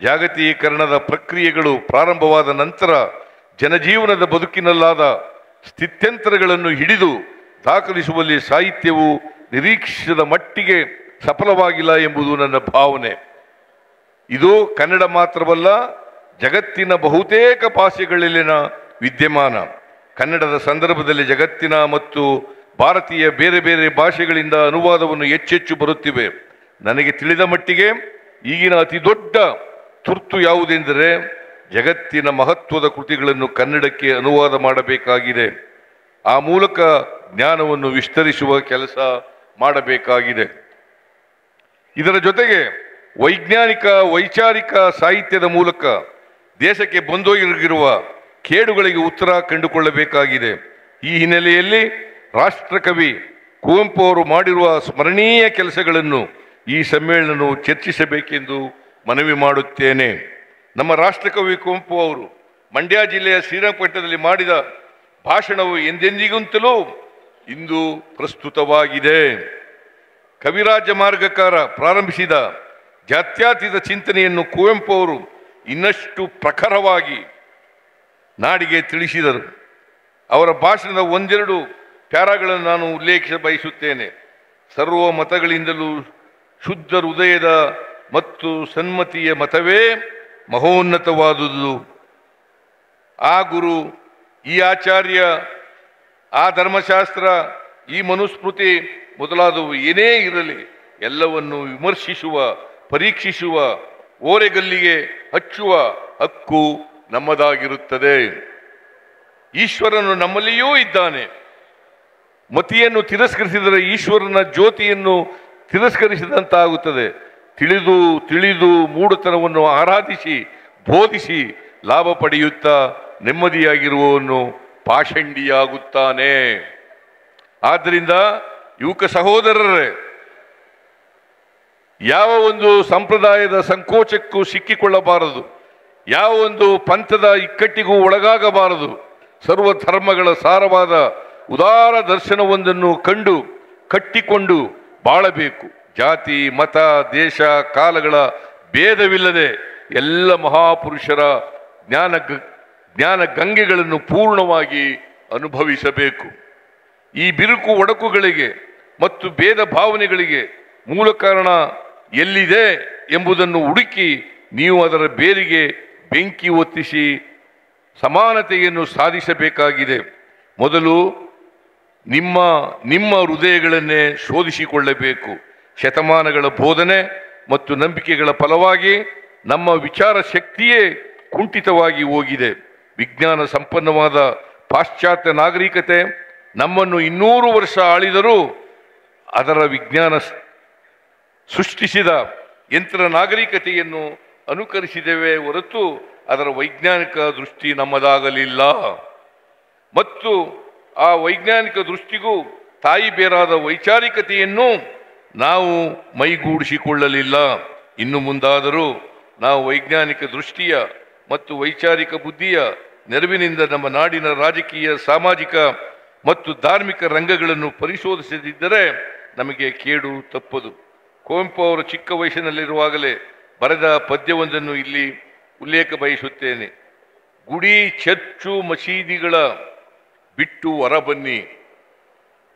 ಜಾಗತೀಕರಣದ ಪ್ರಕ್ರಿಯೆಗಳು ಪ್ರಾರಂಭವಾದ ನಂತರ ಜನಜೀವನದ ಬದುಕಿನಲ್ಲಾದ ಸ್ಥಿತ್ಯಂತರಗಳನ್ನು ಹಿಡಿದು ದಾಖಲಿಸುವಲ್ಲಿ ಸಾಹಿತ್ಯವು ನಿರೀಕ್ಷಿಸಿದ ಮಟ್ಟಿಗೆ ಸಫಲವಾಗಿಲ್ಲ ಎಂಬುದು ನನ್ನ ಭಾವನೆ. ಇದು ಕನ್ನಡ ಮಾತ್ರವಲ್ಲ, ಜಗತ್ತಿನ ಬಹುತೇಕ ಭಾಷೆಗಳಲ್ಲಿನ ವಿದ್ಯಮಾನ. ಕನ್ನಡದ ಸಂದರ್ಭದಲ್ಲಿ ಜಗತ್ತಿನ ಮತ್ತು ಭಾರತೀಯ ಬೇರೆ ಬೇರೆ ಭಾಷೆಗಳಿಂದ ಅನುವಾದವನ್ನು ಹೆಚ್ಚೆಚ್ಚು ಬರುತ್ತಿವೆ. ನನಗೆ ತಿಳಿದ ಮಟ್ಟಿಗೆ ಈಗಿನ ಅತಿ ದೊಡ್ಡ ತುರ್ತು ಯಾವುದೆಂದರೆ ಜಗತ್ತಿನ ಮಹತ್ವದ ಕೃತಿಗಳನ್ನು ಕನ್ನಡಕ್ಕೆ ಅನುವಾದ ಮಾಡಬೇಕಾಗಿದೆ. ಆ ಮೂಲಕ ಜ್ಞಾನವನ್ನು ವಿಸ್ತರಿಸುವ ಕೆಲಸ ಮಾಡಬೇಕಾಗಿದೆ. ಇದರ ಜೊತೆಗೆ ವೈಚಾರಿಕ ಸಾಹಿತ್ಯದ ಮೂಲಕ ದೇಶಕ್ಕೆ ಬಂದೊಯ್ಗಿರುವ ಕೇಡುಗಳಿಗೆ ಉತ್ತರ ಕಂಡುಕೊಳ್ಳಬೇಕಾಗಿದೆ. ಈ ಹಿನ್ನೆಲೆಯಲ್ಲಿ ರಾಷ್ಟ್ರಕವಿ ಕುವೆಂಪು ಅವರು ಮಾಡಿರುವ ಸ್ಮರಣೀಯ ಕೆಲಸಗಳನ್ನು ಈ ಸಮ್ಮೇಳನವು ಚರ್ಚಿಸಬೇಕೆಂದು ಮನವಿ ಮಾಡುತ್ತೇನೆ. ನಮ್ಮ ರಾಷ್ಟ್ರಕವಿ ಕುವೆಂಪು ಅವರು ಮಂಡ್ಯ ಜಿಲ್ಲೆಯ ಶ್ರೀರಂಗಪಟ್ಟಣದಲ್ಲಿ ಮಾಡಿದ ಭಾಷಣವು ಎಂದೆಂದಿಗಿಂತಲೂ ಇಂದು ಪ್ರಸ್ತುತವಾಗಿದೆ. ಕವಿರಾಜ ಮಾರ್ಗಕಾರ ಪ್ರಾರಂಭಿಸಿದ ಜಾತ್ಯತೀತ ಚಿಂತನೆಯನ್ನು ಕುವೆಂಪು ಅವರು ಇನ್ನಷ್ಟು ಪ್ರಖರವಾಗಿ ನಾಡಿಗೆ ತಿಳಿಸಿದರು. ಅವರ ಭಾಷಣದ 1-2 ಪ್ಯಾರಾಗಳನ್ನು ನಾನು ಉಲ್ಲೇಖಿಸ ಬಯಸುತ್ತೇನೆ. ಸರ್ವ ಮತಗಳಿಂದಲೂ ಶುದ್ಧ ಹೃದಯದ ಮತ್ತು ಸನ್ಮತಿಯ ಮತವೇ ಮಹೋನ್ನತವಾದುದು. ಆ ಗುರು, ಈ ಆಚಾರ್ಯ, ಆ ಧರ್ಮಶಾಸ್ತ್ರ, ಈ ಮನುಸ್ಮೃತಿ ಮೊದಲಾದವು ಏನೇ ಇರಲಿ ಎಲ್ಲವನ್ನು ವಿಮರ್ಶಿಸುವ, ಪರೀಕ್ಷಿಸುವ, ಓರೆಗಲ್ಲಿಗೆ ಹಚ್ಚುವ ಹಕ್ಕು ನಮ್ಮದಾಗಿರುತ್ತದೆ. ಈಶ್ವರನು ನಮ್ಮಲ್ಲಿಯೂ ಇದ್ದಾನೆ. ಮತಿಯನ್ನು ತಿರಸ್ಕರಿಸಿದರೆ ಈಶ್ವರನ ಜ್ಯೋತಿಯನ್ನು ತಿರಸ್ಕರಿಸಿದಂತಾಗುತ್ತದೆ. ತಿಳಿದು ಮೂಢತನವನ್ನು ಆರಾಧಿಸಿ ಬೋಧಿಸಿ ಲಾಭ ಪಡೆಯುತ್ತಾ ನೆಮ್ಮದಿಯಾಗಿರುವವನು ಪಾಷಂಡಿಯಾಗುತ್ತಾನೆ. ಆದ್ದರಿಂದ ಯುವಕ ಸಹೋದರರೇ, ಯಾವ ಒಂದು ಸಂಪ್ರದಾಯದ ಸಂಕೋಚಕ್ಕೂ ಸಿಕ್ಕಿಕೊಳ್ಳಬಾರದು, ಯಾವ ಒಂದು ಪಂಥದ ಇಕ್ಕಟ್ಟಿಗೂ ಒಳಗಾಗಬಾರದು. ಸರ್ವ ಧರ್ಮಗಳ ಸಾರವಾದ ಉದಾರ ದರ್ಶನವೊಂದನ್ನು ಕಂಡು ಕಟ್ಟಿಕೊಂಡು ಬಾಳಬೇಕು. ಜಾತಿ, ಮತ, ದೇಶ, ಕಾಲಗಳ ಭೇದವಿಲ್ಲದೆ ಎಲ್ಲ ಮಹಾಪುರುಷರ ಜ್ಞಾನ ಗಂಗೆಗಳನ್ನು ಪೂರ್ಣವಾಗಿ ಅನುಭವಿಸಬೇಕು. ಈ ಬಿರುಕು ಒಡಕುಗಳಿಗೆ ಮತ್ತು ಭೇದ ಭಾವನೆಗಳಿಗೆ ಮೂಲ ಕಾರಣ ಎಲ್ಲಿದೆ ಎಂಬುದನ್ನು ಹುಡುಕಿ ನೀವು ಅದರ ಬೇರಿಗೆ ಬೆಂಕಿ ಹೊತ್ತಿಸಿ ಸಮಾನತೆಯನ್ನು ಸಾಧಿಸಬೇಕಾಗಿದೆ. ಮೊದಲು ನಿಮ್ಮ ಹೃದಯಗಳನ್ನೇ ಶೋಧಿಸಿಕೊಳ್ಳಬೇಕು. ಶತಮಾನಗಳ ಬೋಧನೆ ಮತ್ತು ನಂಬಿಕೆಗಳ ಫಲವಾಗಿ ನಮ್ಮ ವಿಚಾರ ಶಕ್ತಿಯೇ ಕುಂಠಿತವಾಗಿ ಹೋಗಿದೆ. ವಿಜ್ಞಾನ ಸಂಪನ್ನವಾದ ಪಾಶ್ಚಾತ್ಯ ನಾಗರಿಕತೆ ನಮ್ಮನ್ನು 200 ವರ್ಷ ಆಳಿದರೂ ಅದರ ವಿಜ್ಞಾನ ಸೃಷ್ಟಿಸಿದ ಯಂತ್ರ ನಾಗರಿಕತೆಯನ್ನು ಅನುಕರಿಸಿದೆವೇ ಹೊರತು ಅದರ ವೈಜ್ಞಾನಿಕ ದೃಷ್ಟಿ ನಮ್ಮದಾಗಲಿಲ್ಲ. ಮತ್ತು ಆ ವೈಜ್ಞಾನಿಕ ದೃಷ್ಟಿಗೂ ತಾಯಿ ಬೇರಾದ ವೈಚಾರಿಕತೆಯನ್ನು ನಾವು ಮೈಗೂಡಿಸಿಕೊಳ್ಳಲಿಲ್ಲ. ಇನ್ನು ಮುಂದಾದರೂ ನಾವು ವೈಜ್ಞಾನಿಕ ದೃಷ್ಟಿಯ ಮತ್ತು ವೈಚಾರಿಕ ಬುದ್ಧಿಯ ನೆರವಿನಿಂದ ನಮ್ಮ ನಾಡಿನ ರಾಜಕೀಯ, ಸಾಮಾಜಿಕ ಮತ್ತು ಧಾರ್ಮಿಕ ರಂಗಗಳನ್ನು ಪರಿಶೋಧಿಸದಿದ್ದರೆ ನಮಗೆ ಕೇಡು ತಪ್ಪದು. ಕುವೆಂಪು ಅವರು ಚಿಕ್ಕ ವಯಸ್ಸಿನಲ್ಲಿರುವಾಗಲೇ ಬರೆದ ಪದ್ಯವೊಂದನ್ನು ಇಲ್ಲಿ ಉಲ್ಲೇಖ ಬಯಸುತ್ತೇನೆ. ಗುಡಿ, ಚರ್ಚು, ಮಸೀದಿಗಳ ಬಿಟ್ಟು ಹೊರ ಬನ್ನಿ,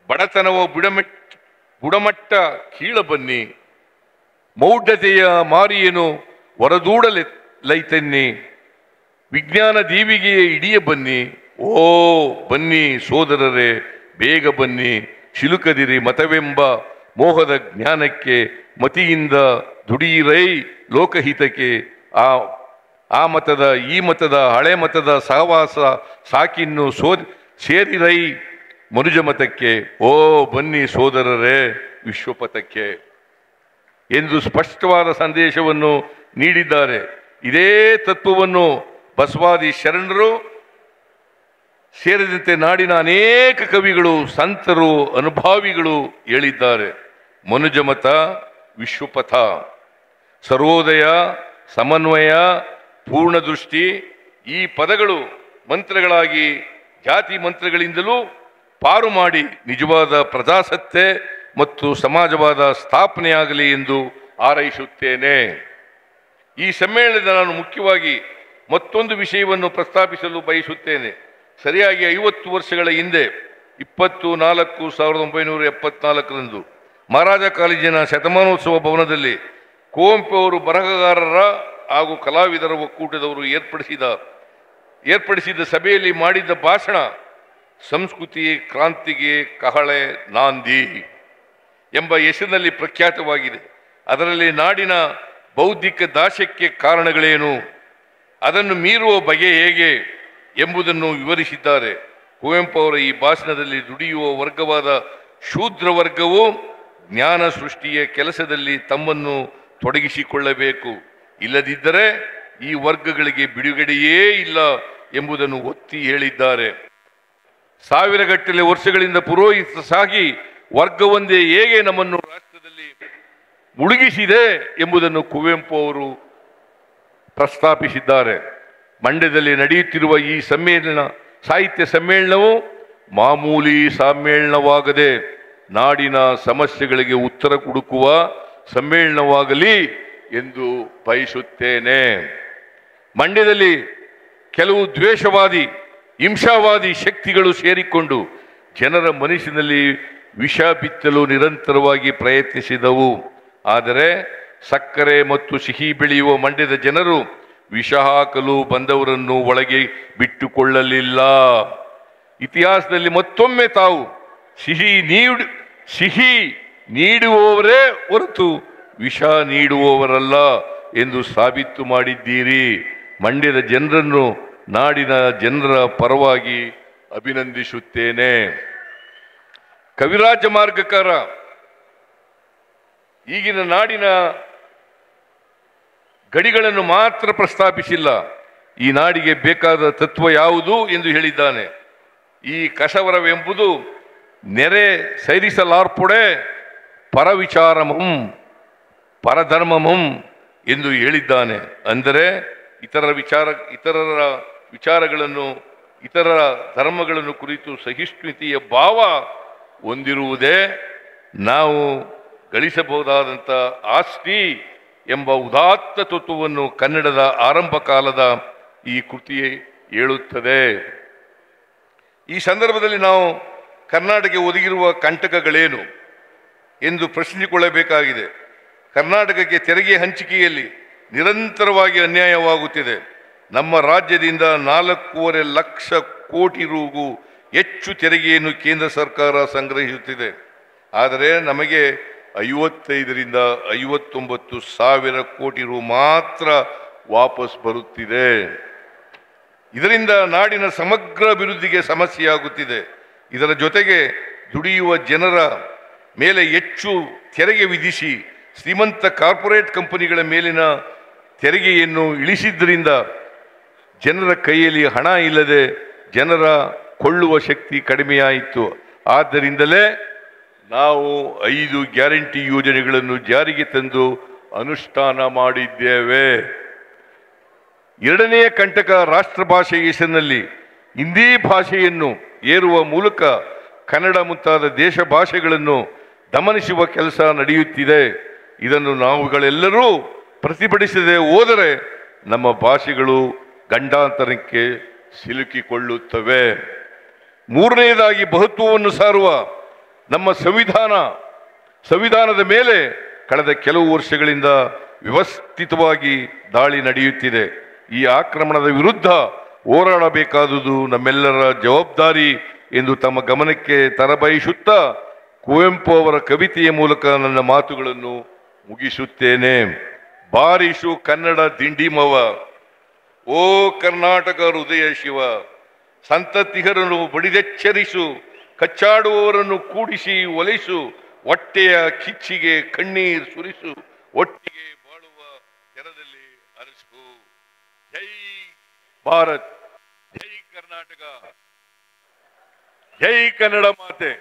ಬಡತನವ ಬುಡಮಟ್ಟ ಕೀಳ ಬನ್ನಿ, ಮೌಢ್ಯತೆಯ ಮಾರಿಯನು ಹೊರದೂಡಲೈತನ್ನಿ, ವಿಜ್ಞಾನ ದೀವಿಗೆಯ ಇಡಿಯ ಬನ್ನಿ. ಓ ಬನ್ನಿ ಸೋದರರೇ, ಬೇಗ ಬನ್ನಿ, ಶಿಲುಕದಿರಿ ಮತವೆಂಬ ಮೋಹದ ಜ್ಞಾನಕ್ಕೆ, ಮತಿಯಿಂದ ದುಡಿಯಿರೈ ಲೋಕಹಿತಕ್ಕೆ. ಆ ಮತದ ಈ ಮತದ ಹಳೆ ಮತದ ಸಹವಾಸ ಸಾಕಿನ್ನು ಸೇರಿರೈ ಮನುಜ ಮತಕ್ಕೆ. ಓ ಬನ್ನಿ ಸೋದರರೇ ವಿಶ್ವಪಥಕ್ಕೆ ಎಂದು ಸ್ಪಷ್ಟವಾದ ಸಂದೇಶವನ್ನು ನೀಡಿದ್ದಾರೆ. ಇದೇ ತತ್ವವನ್ನು ಬಸವಾದಿ ಶರಣರು ಸೇರಿದಂತೆ ನಾಡಿನ ಅನೇಕ ಕವಿಗಳು, ಸಂತರು, ಅನುಭಾವಿಗಳು ಹೇಳಿದ್ದಾರೆ. ಮನುಜಮತ, ವಿಶ್ವಪಥ, ಸರ್ವೋದಯ, ಸಮನ್ವಯ, ಪೂರ್ಣದೃಷ್ಟಿ ಈ ಪದಗಳು ಮಂತ್ರಗಳಾಗಿ ಜಾತಿ ಮಂತ್ರಗಳಿಂದಲೂ ಪಾರು ಮಾಡಿ ನಿಜವಾದ ಪ್ರಜಾಸತ್ತೆ ಮತ್ತು ಸಮಾಜವಾದ ಸ್ಥಾಪನೆಯಾಗಲಿ ಎಂದು ಹಾರೈಸುತ್ತೇನೆ. ಈ ಸಮ್ಮೇಳನದ ನಾನು ಮುಖ್ಯವಾಗಿ ಮತ್ತೊಂದು ವಿಷಯವನ್ನು ಪ್ರಸ್ತಾಪಿಸಲು ಬಯಸುತ್ತೇನೆ. ಸರಿಯಾಗಿ 50 ವರ್ಷಗಳ ಹಿಂದೆ 24/1974 ಮಹಾರಾಜ ಕಾಲೇಜಿನ ಶತಮಾನೋತ್ಸವ ಭವನದಲ್ಲಿ ಕುವೆಂಪು ಅವರು ಬರಹಗಾರರ ಹಾಗೂ ಕಲಾವಿದರ ಒಕ್ಕೂಟದವರು ಏರ್ಪಡಿಸಿದ ಸಭೆಯಲ್ಲಿ ಮಾಡಿದ್ದ ಭಾಷಣ ಸಂಸ್ಕೃತಿ ಕ್ರಾಂತಿಗೆ ಕಹಳೆ ನಾಂದಿ ಎಂಬ ಹೆಸರಿನಲ್ಲಿ ಪ್ರಖ್ಯಾತವಾಗಿದೆ. ಅದರಲ್ಲಿ ನಾಡಿನ ಬೌದ್ಧಿಕ ದಾಸ್ಯಕ್ಕೆ ಕಾರಣಗಳೇನು, ಅದನ್ನು ಮೀರುವ ಬಗೆ ಹೇಗೆ ಎಂಬುದನ್ನು ವಿವರಿಸಿದ್ದಾರೆ. ಕುವೆಂಪು ಅವರ ಈ ಭಾಷಣದಲ್ಲಿ ದುಡಿಯುವ ವರ್ಗವಾದ ಶೂದ್ರ ವರ್ಗವು ಜ್ಞಾನ ಸೃಷ್ಟಿಯ ಕೆಲಸದಲ್ಲಿ ತಮ್ಮನ್ನು ತೊಡಗಿಸಿಕೊಳ್ಳಬೇಕು, ಇಲ್ಲದಿದ್ದರೆ ಈ ವರ್ಗಗಳಿಗೆ ಬಿಡುಗಡೆಯೇ ಇಲ್ಲ ಎಂಬುದನ್ನು ಒತ್ತಿ ಹೇಳಿದ್ದಾರೆ. ಸಾವಿರಗಟ್ಟಲೆ ವರ್ಷಗಳಿಂದ ಪುರೋಹಿತ ಸಾಗಿ ವರ್ಗವೊಂದೇ ಹೇಗೆ ನಮ್ಮನ್ನು ರಾಷ್ಟ್ರದಲ್ಲಿ ಮುಳುಗಿಸಿದೆ ಎಂಬುದನ್ನು ಕುವೆಂಪು ಅವರು ಪ್ರಸ್ತಾಪಿಸಿದ್ದಾರೆ. ಮಂಡ್ಯದಲ್ಲಿ ನಡೆಯುತ್ತಿರುವ ಈ ಸಾಹಿತ್ಯ ಸಮ್ಮೇಳನವು ಮಾಮೂಲಿ ಸಮ್ಮೇಳನವಾಗದೆ ನಾಡಿನ ಸಮಸ್ಯೆಗಳಿಗೆ ಉತ್ತರ ಹುಡುಕುವ ಸಮ್ಮೇಳನವಾಗಲಿ ಎಂದು ಬಯಸುತ್ತೇನೆ. ಮಂಡ್ಯದಲ್ಲಿ ಕೆಲವು ದ್ವೇಷವಾದಿ, ಹಿಂಸಾವಾದಿ ಶಕ್ತಿಗಳು ಸೇರಿಕೊಂಡು ಜನರ ಮನಸ್ಸಿನಲ್ಲಿ ವಿಷ ಬಿತ್ತಲು ನಿರಂತರವಾಗಿ ಪ್ರಯತ್ನಿಸಿದವು. ಆದರೆ ಸಕ್ಕರೆ ಮತ್ತು ಸಿಹಿ ಬೆಳೆಯುವ ಮಂಡ್ಯದ ಜನರು ವಿಷ ಹಾಕಲು ಬಂದವರನ್ನು ಒಳಗೆ ಬಿಟ್ಟುಕೊಳ್ಳಲಿಲ್ಲ. ಇತಿಹಾಸದಲ್ಲಿ ಮತ್ತೊಮ್ಮೆ ತಾವು ಸಿಹಿ ನೀಡುವವರೇ ಹೊರತು ವಿಷ ನೀಡುವವರಲ್ಲ ಎಂದು ಸಾಬೀತು ಮಾಡಿದ್ದೀರಿ. ಮಂಡ್ಯದ ಜನರನ್ನು ನಾಡಿನ ಜನರ ಪರವಾಗಿ ಅಭಿನಂದಿಸುತ್ತೇನೆ. ಕವಿರಾಜ ಮಾರ್ಗಕಾರ ಈಗಿನ ನಾಡಿನ ಗಡಿಗಳನ್ನು ಮಾತ್ರ ಪ್ರಸ್ತಾಪಿಸಿಲ್ಲ, ಈ ನಾಡಿಗೆ ಬೇಕಾದ ತತ್ವ ಯಾವುದು ಎಂದು ಹೇಳಿದ್ದಾನೆ. ಈ ಕಸವರವೆಂಬುದು ನೆರೆ ಸೈರಿಸಲಾರ್ಪೊಡೆ ಪರವಿಚಾರಮಂ ಪರಧರ್ಮಮಂ ಎಂದು ಹೇಳಿದ್ದಾನೆ. ಅಂದರೆ ಇತರರ ವಿಚಾರಗಳನ್ನು ಇತರ ಧರ್ಮಗಳನ್ನು ಕುರಿತು ಸಹಿಷ್ಣುತೆಯ ಭಾವ ಹೊಂದಿರುವುದೇ ನಾವು ಗಳಿಸಬಹುದಾದಂಥ ಆಸ್ತಿ ಎಂಬ ಉದಾತ್ತ ತತ್ವವನ್ನು ಕನ್ನಡದ ಆರಂಭ ಕಾಲದ ಈ ಕೃತಿ ಹೇಳುತ್ತದೆ. ಈ ಸಂದರ್ಭದಲ್ಲಿ ನಾವು ಕರ್ನಾಟಕಕ್ಕೆ ಒದಗಿರುವ ಕಂಟಕಗಳೇನು ಎಂದು ಪ್ರಶ್ನಿಸಿಕೊಳ್ಳಬೇಕಾಗಿದೆ. ಕರ್ನಾಟಕಕ್ಕೆ ತೆರಿಗೆ ಹಂಚಿಕೆಯಲ್ಲಿ ನಿರಂತರವಾಗಿ ಅನ್ಯಾಯವಾಗುತ್ತಿದೆ. ನಮ್ಮ ರಾಜ್ಯದಿಂದ 4.5 ಲಕ್ಷ ಕೋಟಿ ರೂ ಹೆಚ್ಚು ತೆರಿಗೆಯನ್ನು ಕೇಂದ್ರ ಸರ್ಕಾರ ಸಂಗ್ರಹಿಸುತ್ತಿದೆ. ಆದರೆ ನಮಗೆ 55ರಿಂದ 59 ಸಾವಿರ ಕೋಟಿ ರೂ ಮಾತ್ರ ವಾಪಸ್ ಬರುತ್ತಿದೆ. ಇದರಿಂದ ನಾಡಿನ ಸಮಗ್ರ ಅಭಿವೃದ್ಧಿಗೆ ಸಮಸ್ಯೆಯಾಗುತ್ತಿದೆ. ಇದರ ಜೊತೆಗೆ ದುಡಿಯುವ ಜನರ ಮೇಲೆ ಹೆಚ್ಚು ತೆರಿಗೆ ವಿಧಿಸಿ ಶ್ರೀಮಂತ ಕಾರ್ಪೊರೇಟ್ ಕಂಪನಿಗಳ ಮೇಲಿನ ತೆರಿಗೆಯನ್ನು ಇಳಿಸಿದ್ದರಿಂದ ಜನರ ಕೈಯಲ್ಲಿ ಹಣ ಇಲ್ಲದೆ ಜನರ ಕೊಳ್ಳುವ ಶಕ್ತಿ ಕಡಿಮೆಯಾಯಿತು. ಆದ್ದರಿಂದಲೇ ನಾವು 5 ಗ್ಯಾರಂಟಿ ಯೋಜನೆಗಳನ್ನು ಜಾರಿಗೆ ತಂದು ಅನುಷ್ಠಾನ ಮಾಡಿದ್ದೇವೆ. ಎರಡನೆಯ ಕಂಟಕ ರಾಷ್ಟ್ರ ಭಾಷೆ ಹೆಸರಿನಲ್ಲಿ ಹಿಂದಿ ಭಾಷೆಯನ್ನು ಏರುವ ಮೂಲಕ ಕನ್ನಡ ಮುಂತಾದ ದೇಶ ಭಾಷೆಗಳನ್ನು ದಮನಿಸುವ ಕೆಲಸ ನಡೆಯುತ್ತಿದೆ. ಇದನ್ನು ನಾವುಗಳೆಲ್ಲರೂ ಪ್ರತಿಭಟಿಸದೆ ಹೋದರೆ ನಮ್ಮ ಭಾಷೆಗಳು ಗಂಡಾಂತರಕ್ಕೆ ಸಿಲುಕಿಕೊಳ್ಳುತ್ತವೆ. ಮೂರನೆಯದಾಗಿ ಬಹುತ್ವವನ್ನು ಸಾರುವ ನಮ್ಮ ಸಂವಿಧಾನದ ಮೇಲೆ ಕಳೆದ ಕೆಲವು ವರ್ಷಗಳಿಂದ ವ್ಯವಸ್ಥಿತವಾಗಿ ದಾಳಿ ನಡೆಯುತ್ತಿದೆ. ಈ ಆಕ್ರಮಣದ ವಿರುದ್ಧ ಹೋರಾಡಬೇಕಾದುದು ನಮ್ಮೆಲ್ಲರ ಜವಾಬ್ದಾರಿ ಎಂದು ತಮ್ಮ ಗಮನಕ್ಕೆ ತರಬಯಸುತ್ತಾ ಕುವೆಂಪು ಅವರ ಕವಿತೆಯ ಮೂಲಕ ನನ್ನ ಮಾತುಗಳನ್ನು ಮುಗಿಸುತ್ತೇನೆ. ಬಾರಿಸು ಕನ್ನಡ ದಿಂಡಿಮವ, ಓ ಕರ್ನಾಟಕ ಹೃದಯ ಶಿವ, ಸಂತತಿಗರನ್ನು ಬಡಿದೆಚ್ಚರಿಸು, ಕಚ್ಚಾಡುವವರನ್ನು ಕೂಡಿಸಿ ಒಲಿಸು, ಹೊಟ್ಟೆಯ ಕಿಚ್ಚಿಗೆ ಕಣ್ಣೀರು ಸುರಿಸು, ಒಟ್ಟಿಗೆ ಬಾಳುವ ತೆರದಲ್ಲಿ ಅರಸು. ಜೈ ಭಾರತ್, ಜೈ ಕರ್ನಾಟಕ, ಜೈ ಕನ್ನಡ ಮಾತೆ.